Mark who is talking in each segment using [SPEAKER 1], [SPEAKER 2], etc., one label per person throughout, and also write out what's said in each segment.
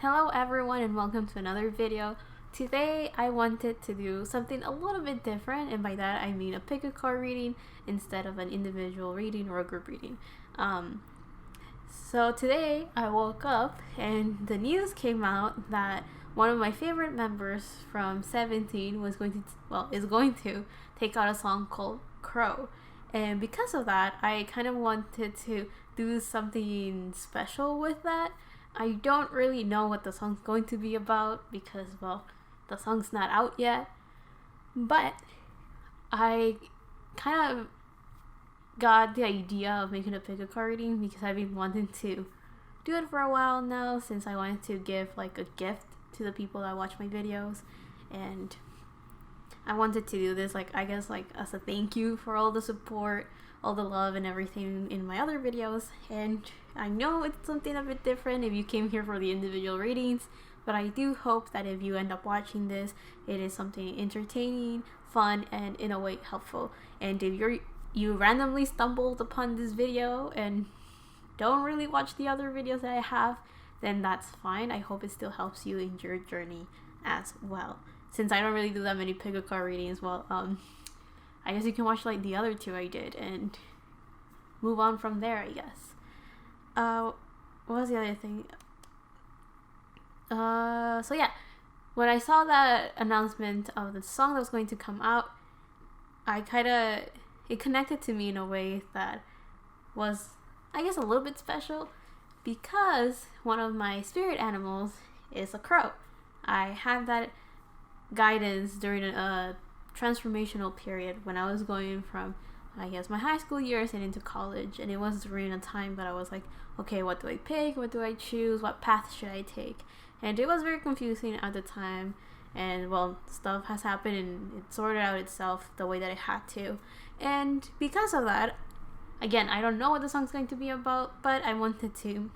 [SPEAKER 1] Hello everyone and welcome to another video. Today I wanted to do something a little bit different, and by that I mean a pick a card reading instead of an individual reading or a group reading. So today I woke up and the news came out that one of my favorite members from 17 is going to take out a song called Crow. And because of that, I kind of wanted to do something special with that. I don't really know what the song's going to be about because, well, the song's not out yet. But I kind of got the idea of making a pick a card reading because I've been wanting to do it for a while now, since I wanted to give like a gift to the people that watch my videos, and I wanted to do this as a thank you for all the support, all the love and everything in my other videos. And I know it's something a bit different if you came here for the individual readings, but I do hope that if you end up watching this, it is something entertaining, fun, and in a way helpful. And if you randomly stumbled upon this video and don't really watch the other videos that I have, then that's fine. I hope it still helps you in your journey as well. Since I don't really do that many pick a card readings, I guess you can watch like the other two I did and move on from there, I guess. What was the other thing? So yeah, when I saw that announcement of the song that was going to come out, it connected to me in a way that was, I guess, a little bit special, because one of my spirit animals is a crow. I had that guidance during a transformational period when I was going from, I guess, my high school years and into college, and it was during a time that I was like, okay, what do I pick? What do I choose? What path should I take? And it was very confusing at the time, and well, stuff has happened and it sorted out itself the way that it had to. And because of that, again, I don't know what the song's going to be about, but I wanted to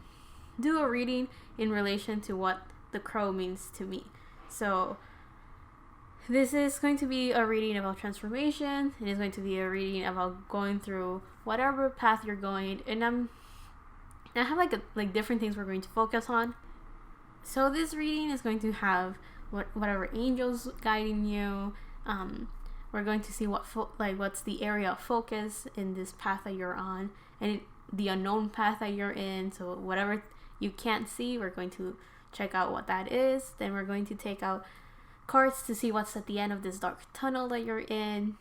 [SPEAKER 1] do a reading in relation to what the crow means to me. So this is going to be a reading about transformation. It is going to be a reading about going through whatever path you're going, and I have like different things we're going to focus on. So this reading is going to have whatever angels guiding you. We're going to see what's the area of focus in this path that you're on, and the unknown path that you're in. So whatever you can't see, we're going to check out what that is. Then we're going to take out cards to see what's at the end of this dark tunnel that you're in.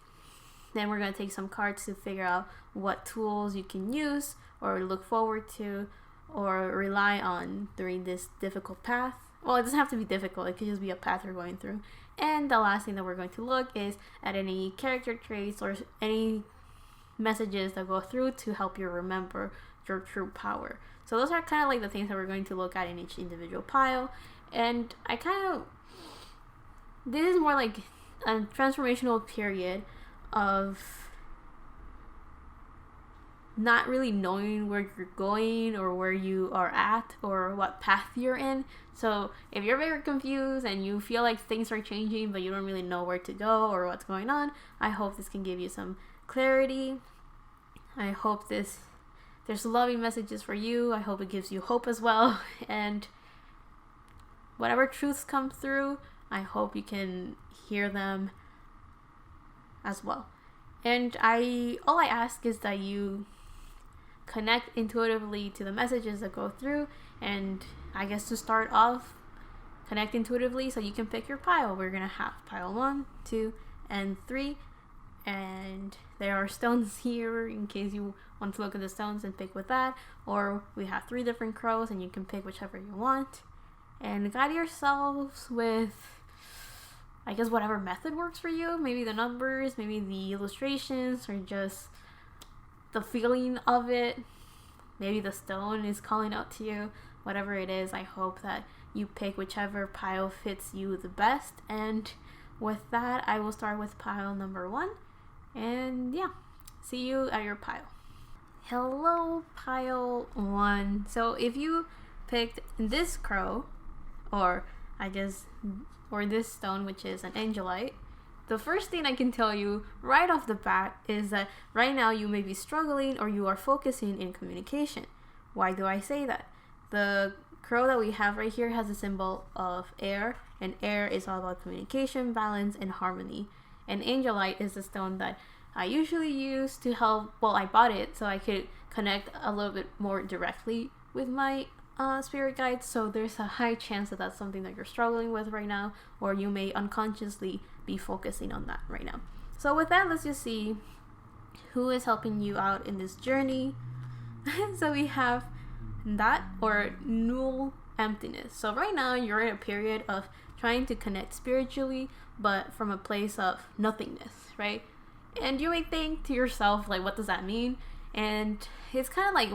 [SPEAKER 1] Then we're going to take some cards to figure out what tools you can use or look forward to or rely on during this difficult path. Well, it doesn't have to be difficult, it could just be a path you're going through. And the last thing that we're going to look is at any character traits or any messages that go through to help you remember your true power. So those are kind of like the things that we're going to look at in each individual pile. And this is more like a transformational period of not really knowing where you're going or where you are at or what path you're in. So if you're very confused and you feel like things are changing but you don't really know where to go or what's going on, I hope this can give you some clarity. I hope there's loving messages for you. I hope it gives you hope as well. And whatever truths come through, I hope you can hear them as well. And all I ask is that you connect intuitively to the messages that go through, and I guess to start off, connect intuitively so you can pick your pile. We're gonna have pile 1, 2, and 3, and there are stones here in case you want to look at the stones and pick with that, or we have 3 different crows and you can pick whichever you want. And guide yourselves with, I guess, whatever method works for you. Maybe the numbers, maybe the illustrations, or just the feeling of it. Maybe the stone is calling out to you. Whatever it is, I hope that you pick whichever pile fits you the best. And with that, I will start with pile number 1. And yeah, see you at your pile. Hello, pile 1. So if you picked this crow, or this stone, which is an angelite, the first thing I can tell you right off the bat is that right now you may be struggling or you are focusing in communication. Why do I say that? The crow that we have right here has a symbol of air, and air is all about communication, balance, and harmony. And angelite is the stone that I usually use to help. Well, I bought it so I could connect a little bit more directly with my spirit guides. So there's a high chance that that's something that you're struggling with right now, or you may unconsciously be focusing on that right now. So with that, let's just see who is helping you out in this journey. So we have that, or null emptiness. So right now you're in a period of trying to connect spiritually, but from a place of nothingness, right? And you may think to yourself, like, what does that mean? And it's kind of like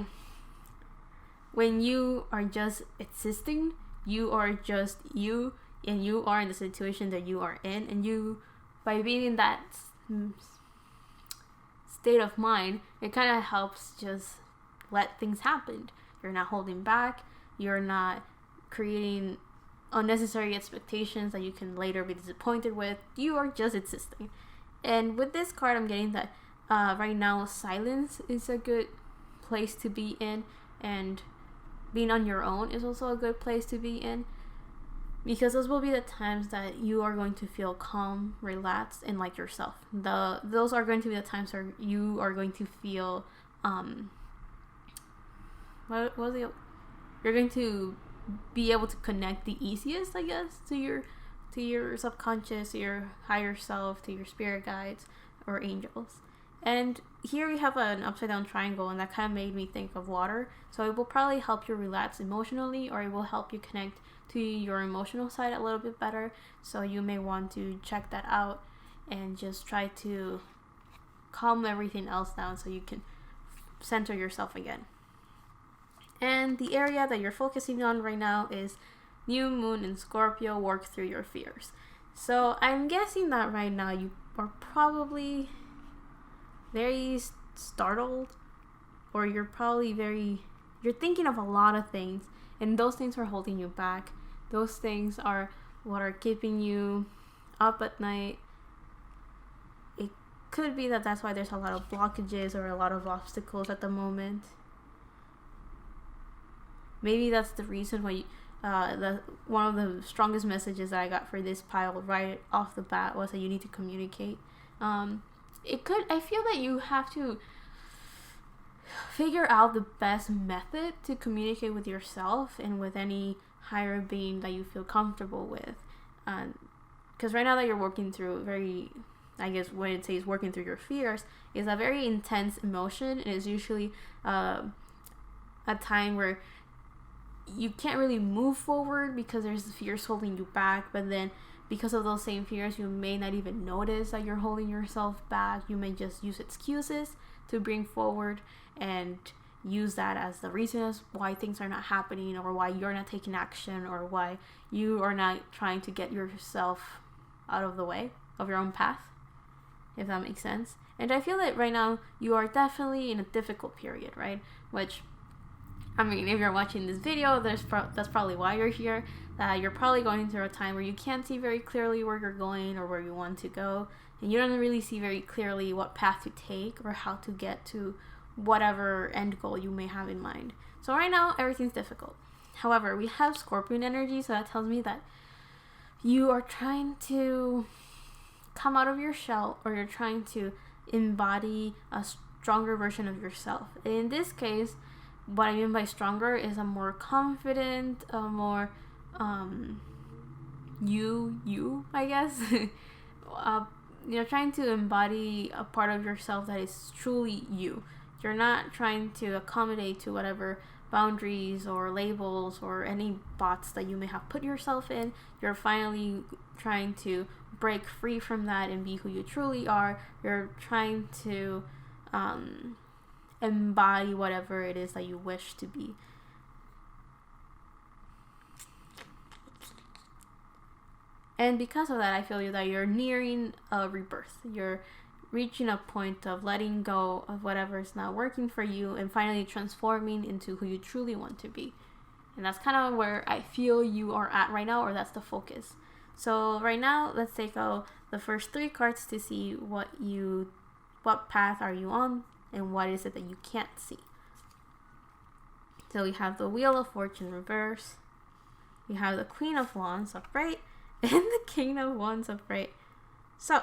[SPEAKER 1] when you are just existing, you are just you, and you are in the situation that you are in, and you, by being in that state of mind, it kind of helps just let things happen. You're not holding back. You're not creating unnecessary expectations that you can later be disappointed with. You are just existing. And with this card, I'm getting that right now silence is a good place to be in, and being on your own is also a good place to be in, because those will be the times that you are going to feel calm, relaxed, and like yourself. Those are going to be the times where you are going to feel you're going to be able to connect the easiest, I guess, to your subconscious, to your higher self, to your spirit guides or angels. And here we have an upside down triangle, and that kind of made me think of water. So it will probably help you relax emotionally, or it will help you connect to your emotional side a little bit better. So you may want to check that out and just try to calm everything else down so you can center yourself again. And the area that you're focusing on right now is New Moon in Scorpio. Work through your fears. So I'm guessing that right now you are probably very startled, or you're thinking of a lot of things, and those things are holding you back. Those things are what are keeping you up at night. It could be that that's why there's a lot of blockages or a lot of obstacles at the moment. Maybe that's the reason why one of the strongest messages that I got for this pile right off the bat was that you need to communicate. I feel that you have to figure out the best method to communicate with yourself and with any higher being that you feel comfortable with. Because right now that you're working through I guess when it says working through your fears, is a very intense emotion. It is usually a time where you can't really move forward because there's fears holding you back, but then because of those same fears, you may not even notice that you're holding yourself back. You may just use excuses to bring forward and use that as the reason as why things are not happening, or why you're not taking action, or why you are not trying to get yourself out of the way of your own path, if that makes sense. And I feel that right now you are definitely in a difficult period, right? Which, I mean, if you're watching this video, that's probably why you're here. You're probably going through a time where you can't see very clearly where you're going or where you want to go, and you don't really see very clearly what path to take or how to get to whatever end goal you may have in mind. So right now, everything's difficult. However, we have Scorpion energy, so that tells me that you are trying to come out of your shell, or you're trying to embody a stronger version of yourself. And in this case, what I mean by stronger is a more confident, a more you, I guess. You're trying to embody a part of yourself that is truly you. You're not trying to accommodate to whatever boundaries or labels or any box that you may have put yourself in. You're finally trying to break free from that and be who you truly are. You're trying to embody whatever it is that you wish to be. And because of that, I feel that you're nearing a rebirth. You're reaching a point of letting go of whatever is not working for you and finally transforming into who you truly want to be. And that's kind of where I feel you are at right now, or that's the focus. So right now, let's take out the first 3 cards to see what path are you on and what is it that you can't see. So we have the Wheel of Fortune reverse. We have the Queen of Wands upright. And the King of Wands upright. So,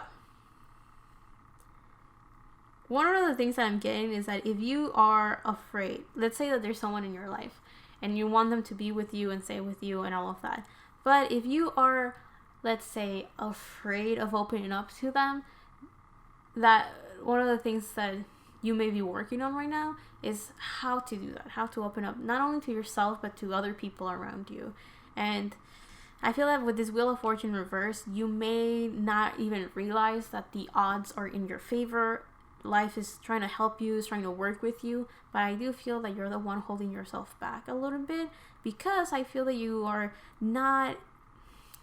[SPEAKER 1] one of the things that I'm getting is that if you are afraid, let's say that there's someone in your life and you want them to be with you and stay with you and all of that. But if you are, let's say, afraid of opening up to them, that one of the things that you may be working on right now is how to do that, how to open up not only to yourself but to other people around you. And I feel that with this Wheel of Fortune reverse, you may not even realize that the odds are in your favor. Life is trying to help you, is trying to work with you, but I do feel that you're the one holding yourself back a little bit, because I feel that you are not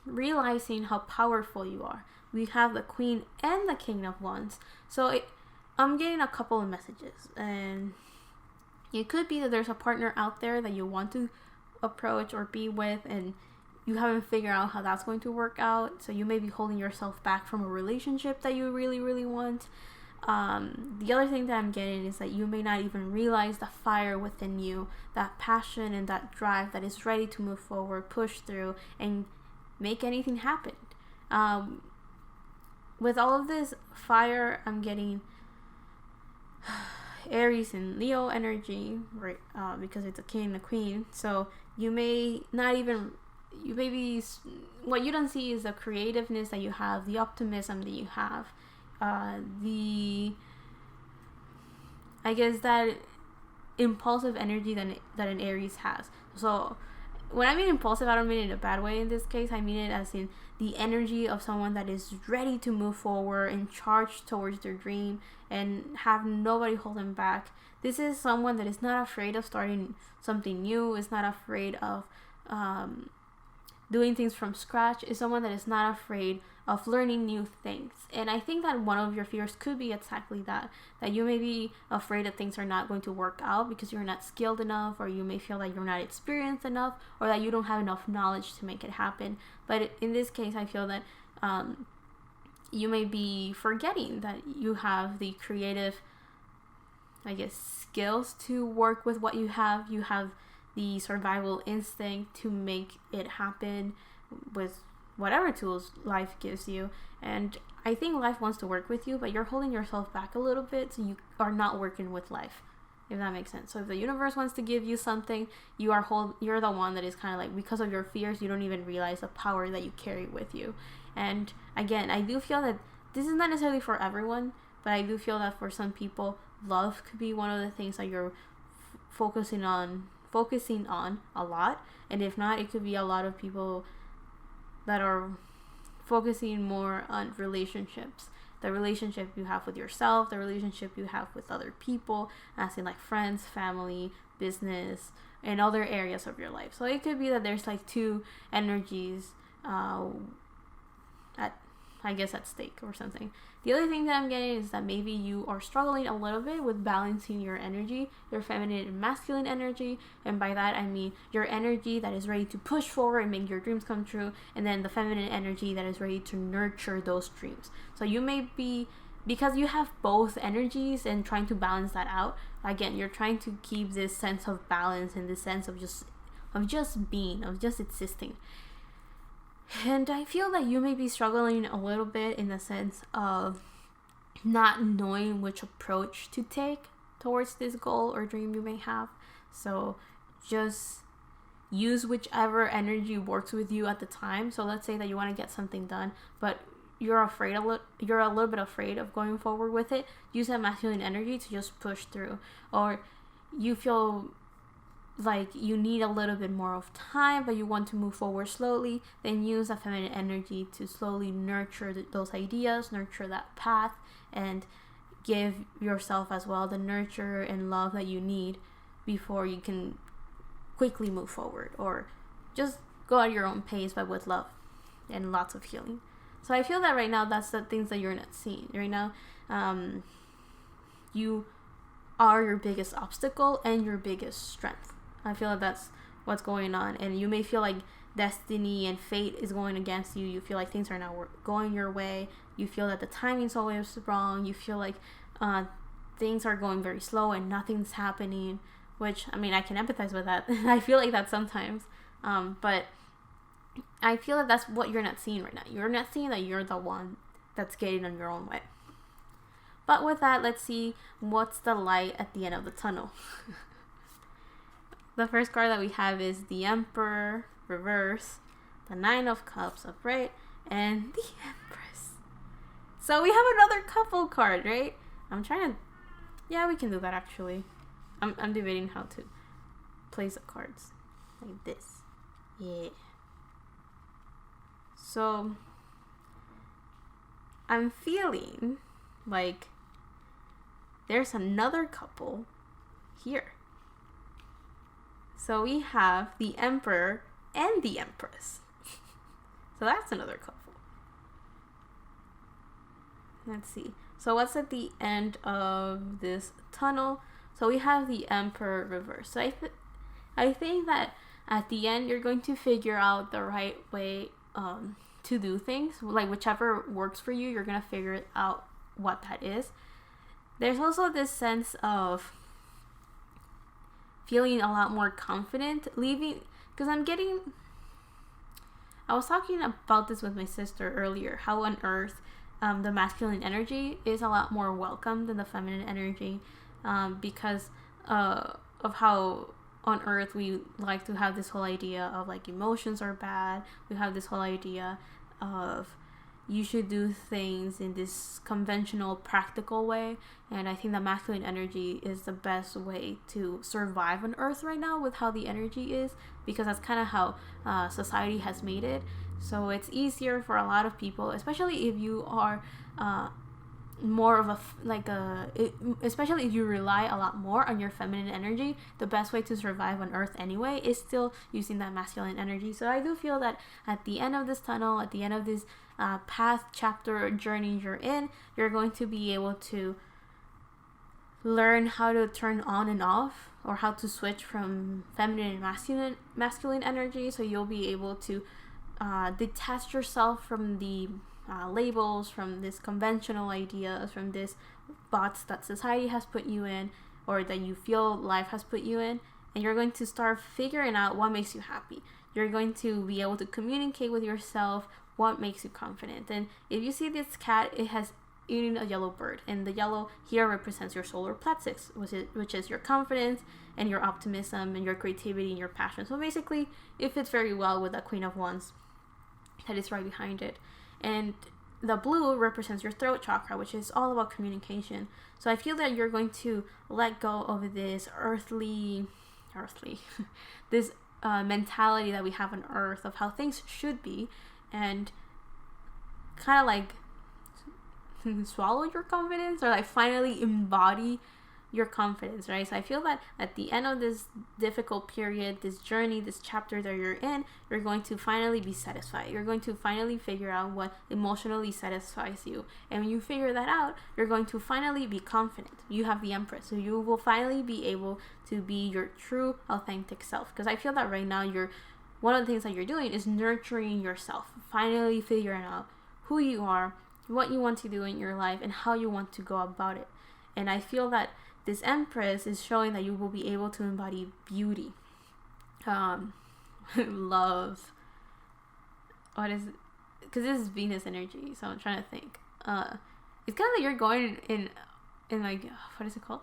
[SPEAKER 1] realizing how powerful you are. We have the Queen and the King of Wands. So I'm getting a couple of messages, and it could be that there's a partner out there that you want to approach or be with, and you haven't figured out how that's going to work out. So you may be holding yourself back from a relationship that you really, really want. The other thing that I'm getting is that you may not even realize the fire within you, that passion and that drive that is ready to move forward, push through, and make anything happen. With all of this fire, I'm getting Aries and Leo energy, right? Because it's a king and a queen. So you may not even, you may be, what you don't see is the creativeness that you have, the optimism that you have, I guess that impulsive energy that an Aries has. So when I mean impulsive, I don't mean it in a bad way in this case. I mean it as in the energy of someone that is ready to move forward and charge towards their dream and have nobody hold them back. This is someone that is not afraid of starting something new, is not afraid of doing things from scratch, is someone that is not afraid of learning new things. And I think that one of your fears could be exactly that you may be afraid that things are not going to work out because you're not skilled enough, or you may feel that you're not experienced enough, or that you don't have enough knowledge to make it happen. But in this case, I feel that you may be forgetting that you have the creative, I guess, skills to work with what you have. You have the survival instinct to make it happen with whatever tools life gives you. And I think life wants to work with you, but you're holding yourself back a little bit, so you are not working with life, if that makes sense. So if the universe wants to give you something, you're the one that is kind of like, because of your fears, you don't even realize the power that you carry with you. And again, I do feel that this is not necessarily for everyone, but I do feel that for some people, love could be one of the things that you're focusing on a lot. And if not, it could be a lot of people that are focusing more on relationships, the relationship you have with yourself, the relationship you have with other people, as in like friends, family, business, and other areas of your life. So it could be that there's like two energies at stake or something. The other thing that I'm getting is that maybe you are struggling a little bit with balancing your energy, your feminine and masculine energy. And by that, I mean your energy that is ready to push forward and make your dreams come true, and then the feminine energy that is ready to nurture those dreams. So you may be, because you have both energies and trying to balance that out, again, you're trying to keep this sense of balance and this sense of just being, of just existing. And I feel that you may be struggling a little bit in the sense of not knowing which approach to take towards this goal or dream you may have. So just use whichever energy works with you at the time. So let's say that you want to get something done, but you're a little bit afraid of going forward with it. Use that masculine energy to just push through. Or you feel like you need a little bit more of time, but you want to move forward slowly, then use the feminine energy to slowly nurture those ideas, nurture that path, and give yourself as well the nurture and love that you need before you can quickly move forward, or just go at your own pace, but with love and lots of healing. So I feel that right now, that's the things that you're not seeing right now. You are your biggest obstacle and your biggest strength. I feel like that's what's going on, and you may feel like destiny and fate is going against you. You feel like things are not going your way. You feel that the timing's always wrong. You feel like things are going very slow and nothing's happening. which, I mean, I can empathize with that. I feel like that sometimes. But I feel that that's what you're not seeing right now. You're not seeing that you're the one that's getting on your own way. But with that, let's see what's the light at the end of the tunnel. The first card that we have is the Emperor reverse, the Nine of Cups upright, and the Empress. So we have another couple card, right? I'm trying to... Yeah, we can do that actually. I'm debating how to place the cards. Like this. Yeah. So I'm feeling like there's another couple here. So we have the Emperor and the Empress. So that's another couple. Let's see. So what's at the end of this tunnel? So we have the Emperor reverse. So I think that at the end you're going to figure out the right way to do things. Like whichever works for you, you're going to figure out what that is. There's also this sense of feeling a lot more confident leaving, because I was talking about this with my sister earlier, how on Earth the masculine energy is a lot more welcome than the feminine energy, because of how on Earth we like to have this whole idea of like emotions are bad. We have this whole idea of you should do things in this conventional, practical way. And I think the masculine energy is the best way to survive on Earth right now with how the energy is, because that's kind of how society has made it. So it's easier for a lot of people, especially if you are more of especially if you rely a lot more on your feminine energy. The best way to survive on Earth anyway is still using that masculine energy. So I do feel that at the end of this tunnel, at the end of this path, chapter, journey you're in, you're going to be able to learn how to turn on and off, or how to switch from feminine and masculine energy. So you'll be able to detach yourself from the labels, from this conventional ideas, from this box that society has put you in, or that you feel life has put you in, and you're going to start figuring out what makes you happy. You're going to be able to communicate with yourself what makes you confident. And if you see this cat, it has eaten a yellow bird, and the yellow here represents your solar plexus, which is your confidence and your optimism and your creativity and your passion. So basically it fits very well with the Queen of Wands that is right behind it. And the blue represents your throat chakra, which is all about communication. So I feel that you're going to let go of this earthly this mentality that we have on Earth of how things should be, and kind of like swallow your confidence, or like finally embody your confidence, right? So I feel that at the end of this difficult period, this journey, this chapter that you're in, you're going to finally be satisfied. You're going to finally figure out what emotionally satisfies you. And when you figure that out, you're going to finally be confident. You have the Empress, so you will finally be able to be your true, authentic self. Because I feel that right now, one of the things that you're doing is nurturing yourself, finally figuring out who you are, what you want to do in your life, and how you want to go about it. And I feel that this Empress is showing that you will be able to embody beauty, love. What is it? Because this is Venus energy, so I'm trying to think. It's kind of like you're going in like, what is it called?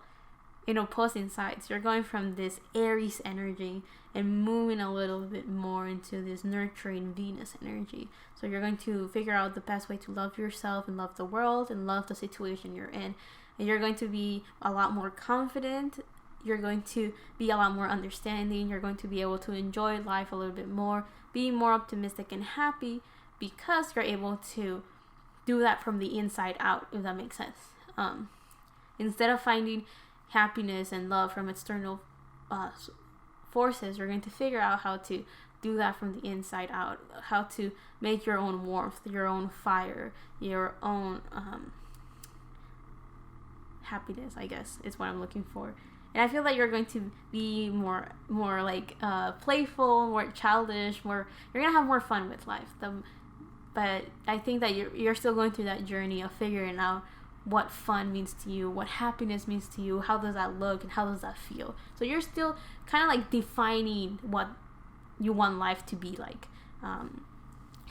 [SPEAKER 1] In opposing sides. You're going from this Aries energy and moving a little bit more into this nurturing Venus energy. So you're going to figure out the best way to love yourself and love the world and love the situation you're in. And you're going to be a lot more confident. You're going to be a lot more understanding. You're going to be able to enjoy life a little bit more, be more optimistic and happy, because you're able to do that from the inside out, if that makes sense. Instead of finding happiness and love from external forces, you're going to figure out how to do that from the inside out, how to make your own warmth, your own fire, your own happiness, I guess is what I'm looking for. And I feel that you're going to be more like playful, more childish, you're gonna have more fun with life. But I think that you're still going through that journey of figuring out what fun means to you, what happiness means to you, how does that look, and how does that feel. So you're still kind of like defining what you want life to be like.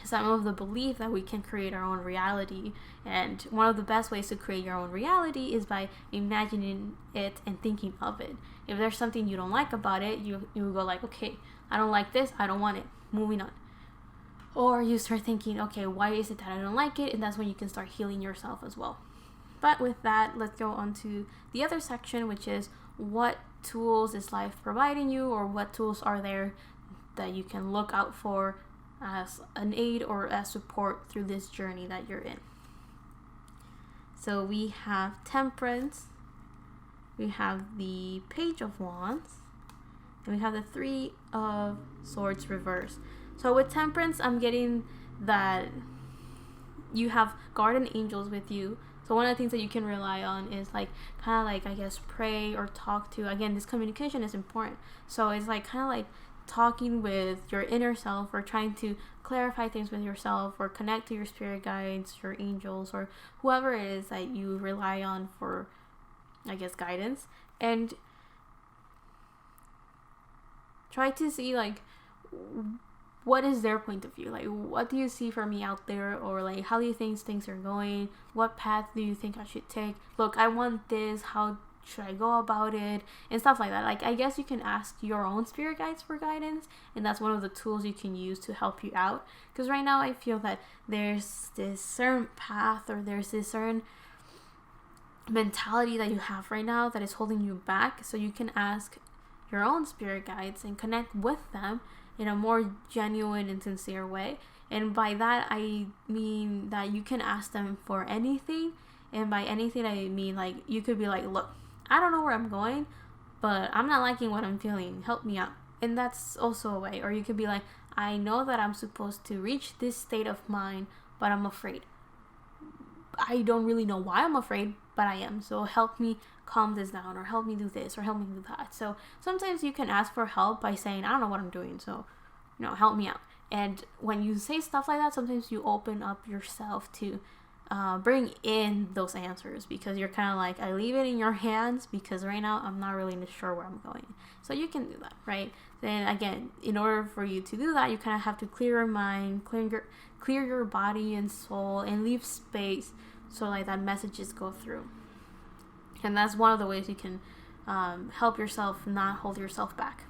[SPEAKER 1] Some of the belief that we can create our own reality, and one of the best ways to create your own reality is by imagining it and thinking of it. If there's something you don't like about it, you go like, okay, I don't like this, I don't want it, moving on. Or you start thinking, okay, why is it that I don't like it? And that's when you can start healing yourself as well. But with that, let's go on to the other section, which is what tools is life providing you, or what tools are there that you can look out for as an aid or as support through this journey that you're in. So we have Temperance, we have the Page of Wands, and we have the Three of Swords reversed. So with Temperance, I'm getting that you have guardian angels with you. So one of the things that you can rely on is like kind of like, I guess, pray or talk to. Again, this communication is important. So it's like kind of like talking with your inner self, or trying to clarify things with yourself, or connect to your spirit guides, your angels, or whoever it is that you rely on for, I guess, guidance. And try to see like what is their point of view, like what do you see for me out there, or like how do you think things are going, what path do you think I should take, look, I want this, how should I go about it, and stuff like that. Like, I guess you can ask your own spirit guides for guidance, and that's one of the tools you can use to help you out. Because right now I feel that there's this certain path, or there's this certain mentality that you have right now that is holding you back. So you can ask your own spirit guides and connect with them in a more genuine and sincere way. And by that I mean that you can ask them for anything. And by anything I mean, like, you could be like, look, I don't know where I'm going, but I'm not liking what I'm feeling, help me out. And that's also a way. Or you could be like, I know that I'm supposed to reach this state of mind, but I'm afraid. I don't really know why I'm afraid, but I am. So help me calm this down, or help me do this, or help me do that. So sometimes you can ask for help by saying, I don't know what I'm doing, so, help me out. And when you say stuff like that, sometimes you open up yourself to bring in those answers, because you're kind of like, I leave it in your hands, because right now I'm not really sure where I'm going. So you can do that, right? Then again, in order for you to do that, you kind of have to clear your mind, clear your body and soul, and leave space so like that messages go through. And that's one of the ways you can help yourself not hold yourself back.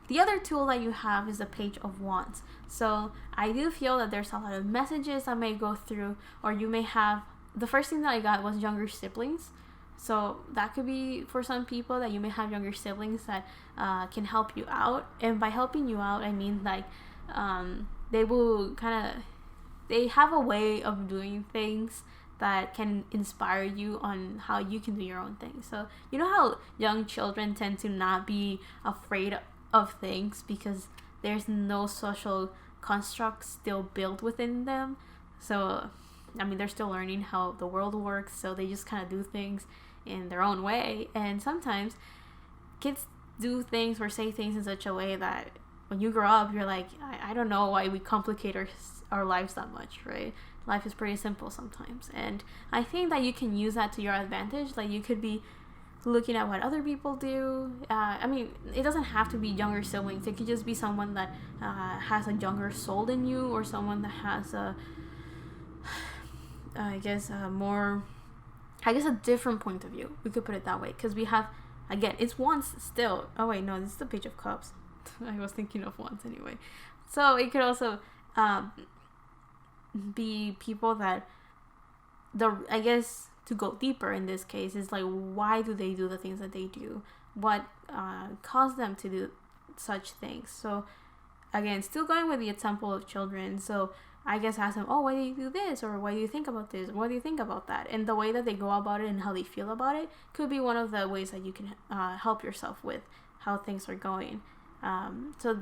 [SPEAKER 1] The other tool that you have is the Page of Wands. So I do feel that there's a lot of messages that may go through, or you may have, the first thing that I got was younger siblings. So that could be for some people that you may have younger siblings that can help you out. And by helping you out, I mean like they will they have a way of doing things that can inspire you on how you can do your own thing. So you know how young children tend to not be afraid of things because there's no social construct still built within them. So I mean, they're still learning how the world works, so they just kind of do things in their own way. And sometimes kids do things or say things in such a way that when you grow up, you're like, I don't know why we complicate our lives that much, right? Life is pretty simple sometimes. And I think that you can use that to your advantage. Like, you could be looking at what other people do. I mean, it doesn't have to be younger siblings. It could just be someone that has a younger soul than you, or someone that has a different point of view. We could put it that way, because we have, again, it's wands still. Oh wait, no, this is the Page of Cups. I was thinking of wands anyway. So it could also be people that I guess to go deeper in this case is like, why do they do the things that they do? What caused them to do such things? So again, still going with the example of children. So I guess ask them, oh, why do you do this? Or why do you think about this? What do you think about that? And the way that they go about it and how they feel about it could be one of the ways that you can help yourself with how things are going. So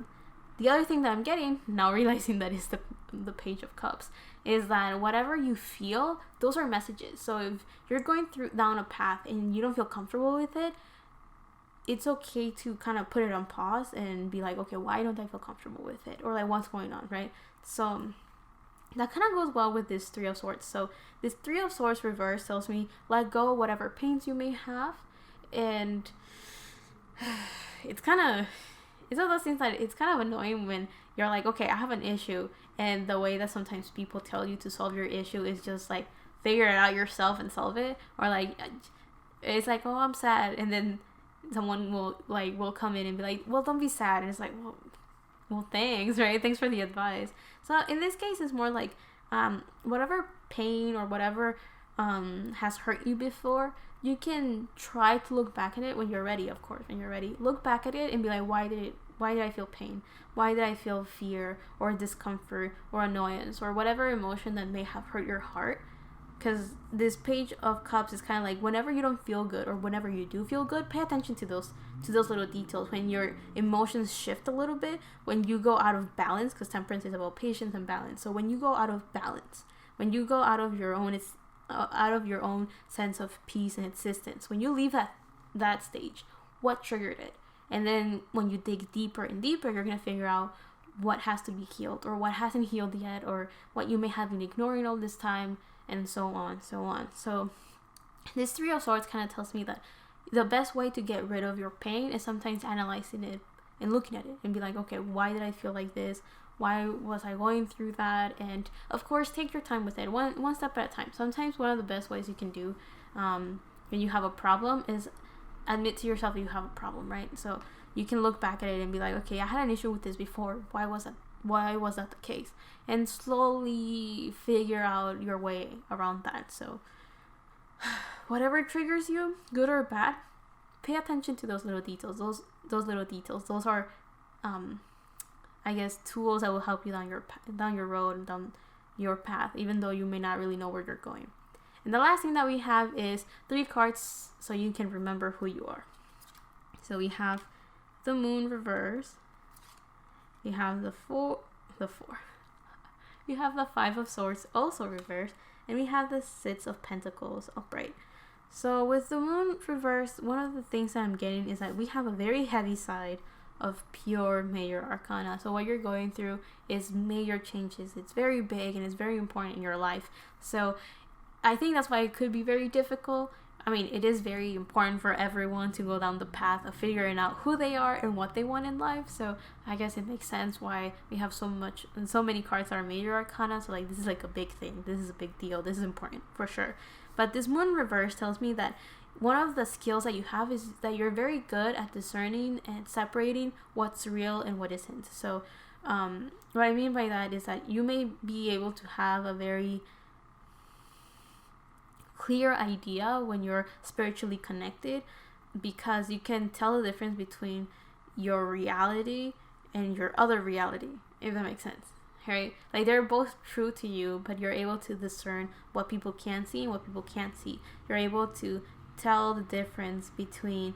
[SPEAKER 1] the other thing that I'm getting, now realizing that is the Page of Cups, is that whatever you feel, those are messages. So if you're going down a path and you don't feel comfortable with it, it's okay to kind of put it on pause and be like, okay, why don't I feel comfortable with it? Or like, what's going on, right? So that kind of goes well with this Three of Swords. So this Three of Swords reverse tells me let go of whatever pains you may have. And it's one of those things that it's kind of annoying when you're like, okay, I have an issue, and the way that sometimes people tell you to solve your issue is just like figure it out yourself and solve it. Or like it's like, oh, I'm sad, and then someone will come in and be like, well, don't be sad, and it's like, well, thanks, right? Thanks for the advice. So in this case, it's more like whatever pain or whatever has hurt you before, you can try to look back at it when you're ready. Of course, when you're ready, look back at it and be like, why did I feel pain? Why did I feel fear or discomfort or annoyance or whatever emotion that may have hurt your heart? Because this Page of Cups is kind of like whenever you don't feel good or whenever you do feel good, pay attention to those little details. When your emotions shift a little bit, when you go out of balance, because Temperance is about patience and balance. So when you go out of balance, when you go out of your own sense of peace and existence, when you leave that stage, what triggered it? And then when you dig deeper and deeper, you're going to figure out what has to be healed or what hasn't healed yet, or what you may have been ignoring all this time, and so on. So this Three of Swords kind of tells me that the best way to get rid of your pain is sometimes analyzing it and looking at it and be like, okay, why did I feel like this? Why was I going through that? And of course, take your time with it, one step at a time. Sometimes one of the best ways you can do when you have a problem is admit to yourself that you have a problem, right? So you can look back at it and be like, okay, I had an issue with this before. Why was that the case? And slowly figure out your way around that. So whatever triggers you, good or bad, pay attention to those little details. Those little details. Those are, I guess, tools that will help you down your road and down your path, even though you may not really know where you're going. And the last thing that we have is 3 cards so you can remember who you are. So we have the Moon reverse. We have the four. We have the Five of Swords also reversed, and we have the Six of Pentacles upright. So with the Moon reversed, one of the things that I'm getting is that we have a very heavy side of pure major arcana. So what you're going through is major changes. It's very big and it's very important in your life. So I think that's why it could be very difficult. I mean, it is very important for everyone to go down the path of figuring out who they are and what they want in life. So I guess it makes sense why we have so many cards that are major arcana. So like, this is like a big thing. This is a big deal. This is important for sure. But this Moon reverse tells me that one of the skills that you have is that you're very good at discerning and separating what's real and what isn't. So what I mean by that is that you may be able to have a very clear idea when you're spiritually connected, because you can tell the difference between your reality and your other reality, if that makes sense, right? Like, they're both true to you, but you're able to discern what people can see and what people can't see. You're able to tell the difference between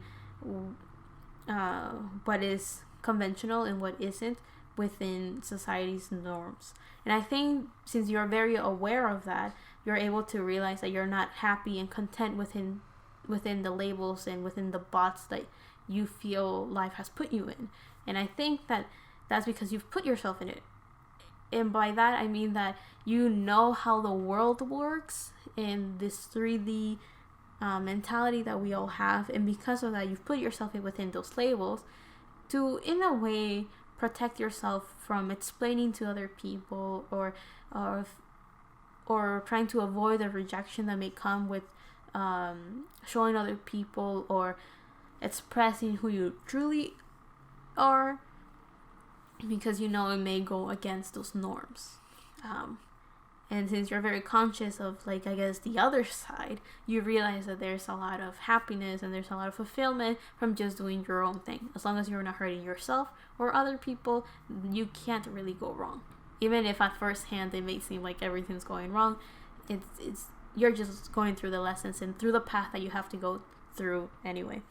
[SPEAKER 1] what is conventional and what isn't within society's norms. And I think since you're very aware of that, you're able to realize that you're not happy and content within the labels and within the box that you feel life has put you in. And I think that that's because you've put yourself in it. And by that, I mean that you know how the world works in this 3D mentality that we all have. And because of that, you've put yourself within those labels to, in a way, protect yourself from explaining to other people or trying to avoid the rejection that may come with showing other people or expressing who you truly are, because you know it may go against those norms. And since you're very conscious of, like, I guess, the other side, you realize that there's a lot of happiness and there's a lot of fulfillment from just doing your own thing. As long as you're not hurting yourself or other people, you can't really go wrong. Even if at first hand it may seem like everything's going wrong, it's you're just going through the lessons and through the path that you have to go through anyway.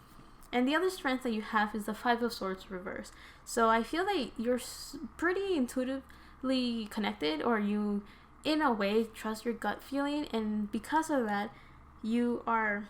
[SPEAKER 1] And the other strength that you have is the Five of Swords reverse. So I feel that you're pretty intuitively connected, or you, in a way, trust your gut feeling, and because of that, you are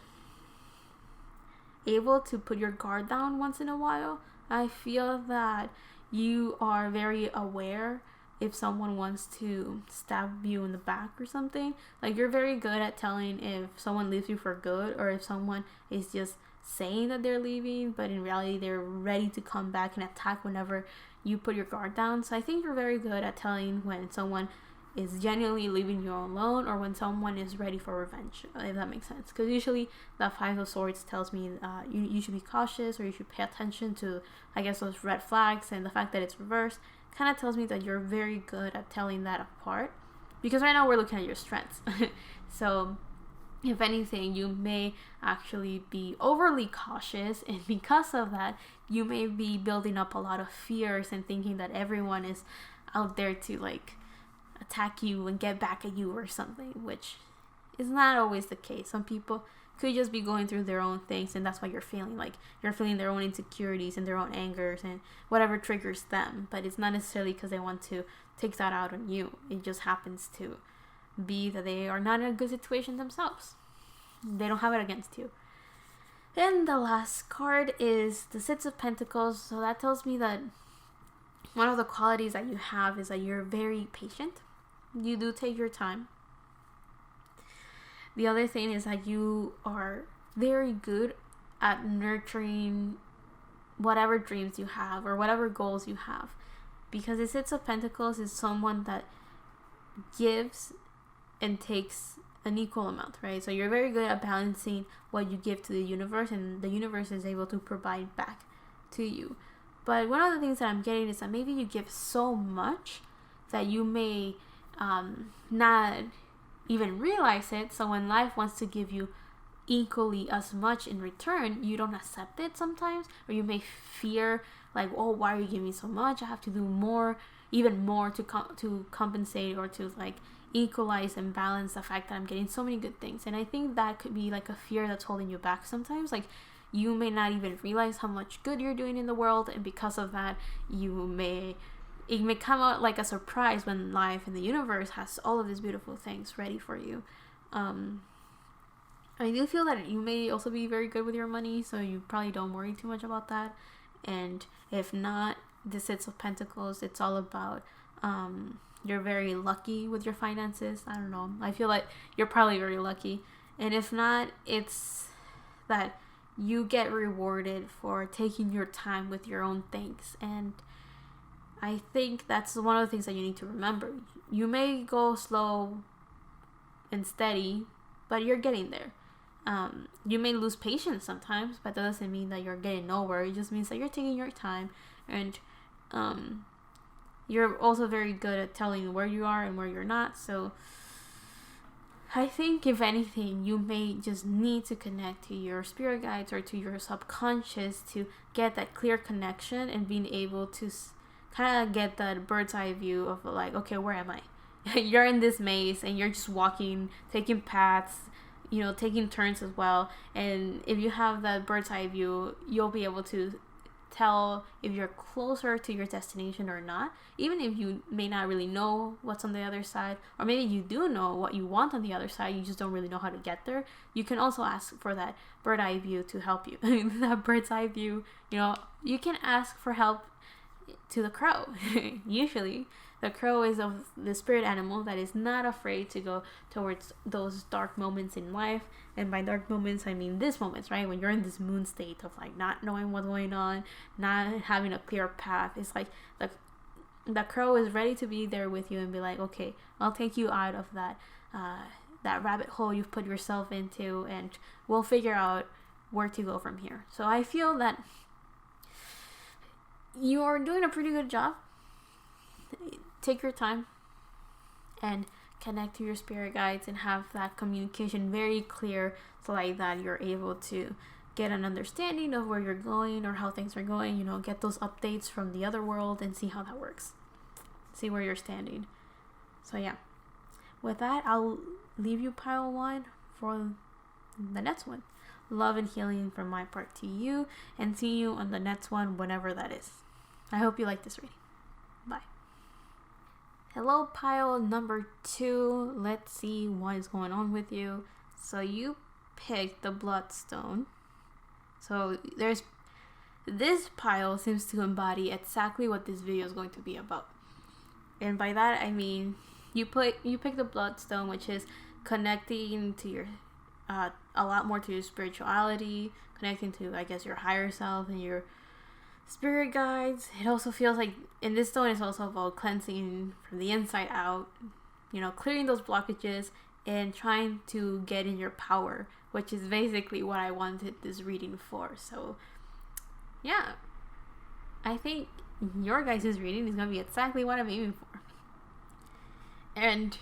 [SPEAKER 1] able to put your guard down once in a while. I feel that you are very aware if someone wants to stab you in the back or something. Like, you're very good at telling if someone leaves you for good, or if someone is just saying that they're leaving, but in reality they're ready to come back and attack whenever you put your guard down. So I think you're very good at telling when someone is genuinely leaving you alone, or when someone is ready for revenge, if that makes sense. Because usually the Five of Swords tells me you should be cautious, or you should pay attention to, I guess, those red flags, and the fact that it's reversed kind of tells me that you're very good at telling that apart. Because right now we're looking at your strengths. So if anything, you may actually be overly cautious, and because of that, you may be building up a lot of fears and thinking that everyone is out there to like attack you and get back at you or something, which is not always the case. Some people could just be going through their own things, and that's why you're feeling their own insecurities and their own angers and whatever triggers them, but it's not necessarily because they want to take that out on you. It just happens to be that they are not in a good situation themselves. They don't have it against you. And the last card is the Six of Pentacles. So that tells me that one of the qualities that you have is that you're very patient. You do take your time. The other thing is that you are very good at nurturing whatever dreams you have or whatever goals you have. Because the Six of Pentacles is someone that gives and takes an equal amount, right? So you're very good at balancing what you give to the universe, and the universe is able to provide back to you. But one of the things that I'm getting is that maybe you give so much that you may not even realize it. So when life wants to give you equally as much in return, you don't accept it sometimes, or you may fear like, oh, why are you giving me so much? I have to do more, even more to compensate or to like equalize and balance the fact that I'm getting so many good things. And I think that could be like a fear that's holding you back sometimes. Like, you may not even realize how much good you're doing in the world, and because of that, it may come out like a surprise when life and the universe has all of these beautiful things ready for you. I do feel that you may also be very good with your money, so you probably don't worry too much about that. And if not, the Six of Pentacles, it's all about you're very lucky with your finances. I don't know. I feel like you're probably very lucky. And if not, it's that you get rewarded for taking your time with your own things. And I think that's one of the things that you need to remember. You may go slow and steady, but you're getting there. You may lose patience sometimes, but that doesn't mean that you're getting nowhere. It just means that you're taking your time, and you're also very good at telling where you are and where you're not. So I think if anything, you may just need to connect to your spirit guides or to your subconscious to get that clear connection and being able to kind of get that bird's eye view of like, okay, where am I? You're in this maze and you're just walking, taking paths, taking turns as well. And if you have that bird's eye view, you'll be able to tell if you're closer to your destination or not, even if you may not really know what's on the other side, or maybe you do know what you want on the other side, you just don't really know how to get there. You can also ask for that bird eye view to help you. That bird's eye view, you can ask for help to the crow. Usually the crow is of the spirit animal that is not afraid to go towards those dark moments in life. And by dark moments, I mean this moments, right? When you're in this moon state of like not knowing what's going on, not having a clear path. It's like the crow is ready to be there with you and be like, okay, I'll take you out of that rabbit hole you've put yourself into, and we'll figure out where to go from here. So I feel that you are doing a pretty good job. Take your time and connect to your spirit guides and have that communication very clear, so like that you're able to get an understanding of where you're going or how things are going, get those updates from the other world and see how that works, see where you're standing. So yeah, with that, I'll leave you pile 1 for the next one. Love and healing from my part to you, and see you on the next one, whenever that is. I hope you like this reading. Bye. Hello, pile number 2. Let's see what is going on with you. So you picked the bloodstone. So this pile seems to embody exactly what this video is going to be about. And by that I mean you pick the bloodstone, which is connecting to your a lot more to your spirituality, connecting to, I guess, your higher self and your spirit guides. It also feels like in this stone it's also about cleansing from the inside out, clearing those blockages and trying to get in your power, which is basically what I wanted this reading for. So yeah, I think your guys' reading is going to be exactly what I'm aiming for. And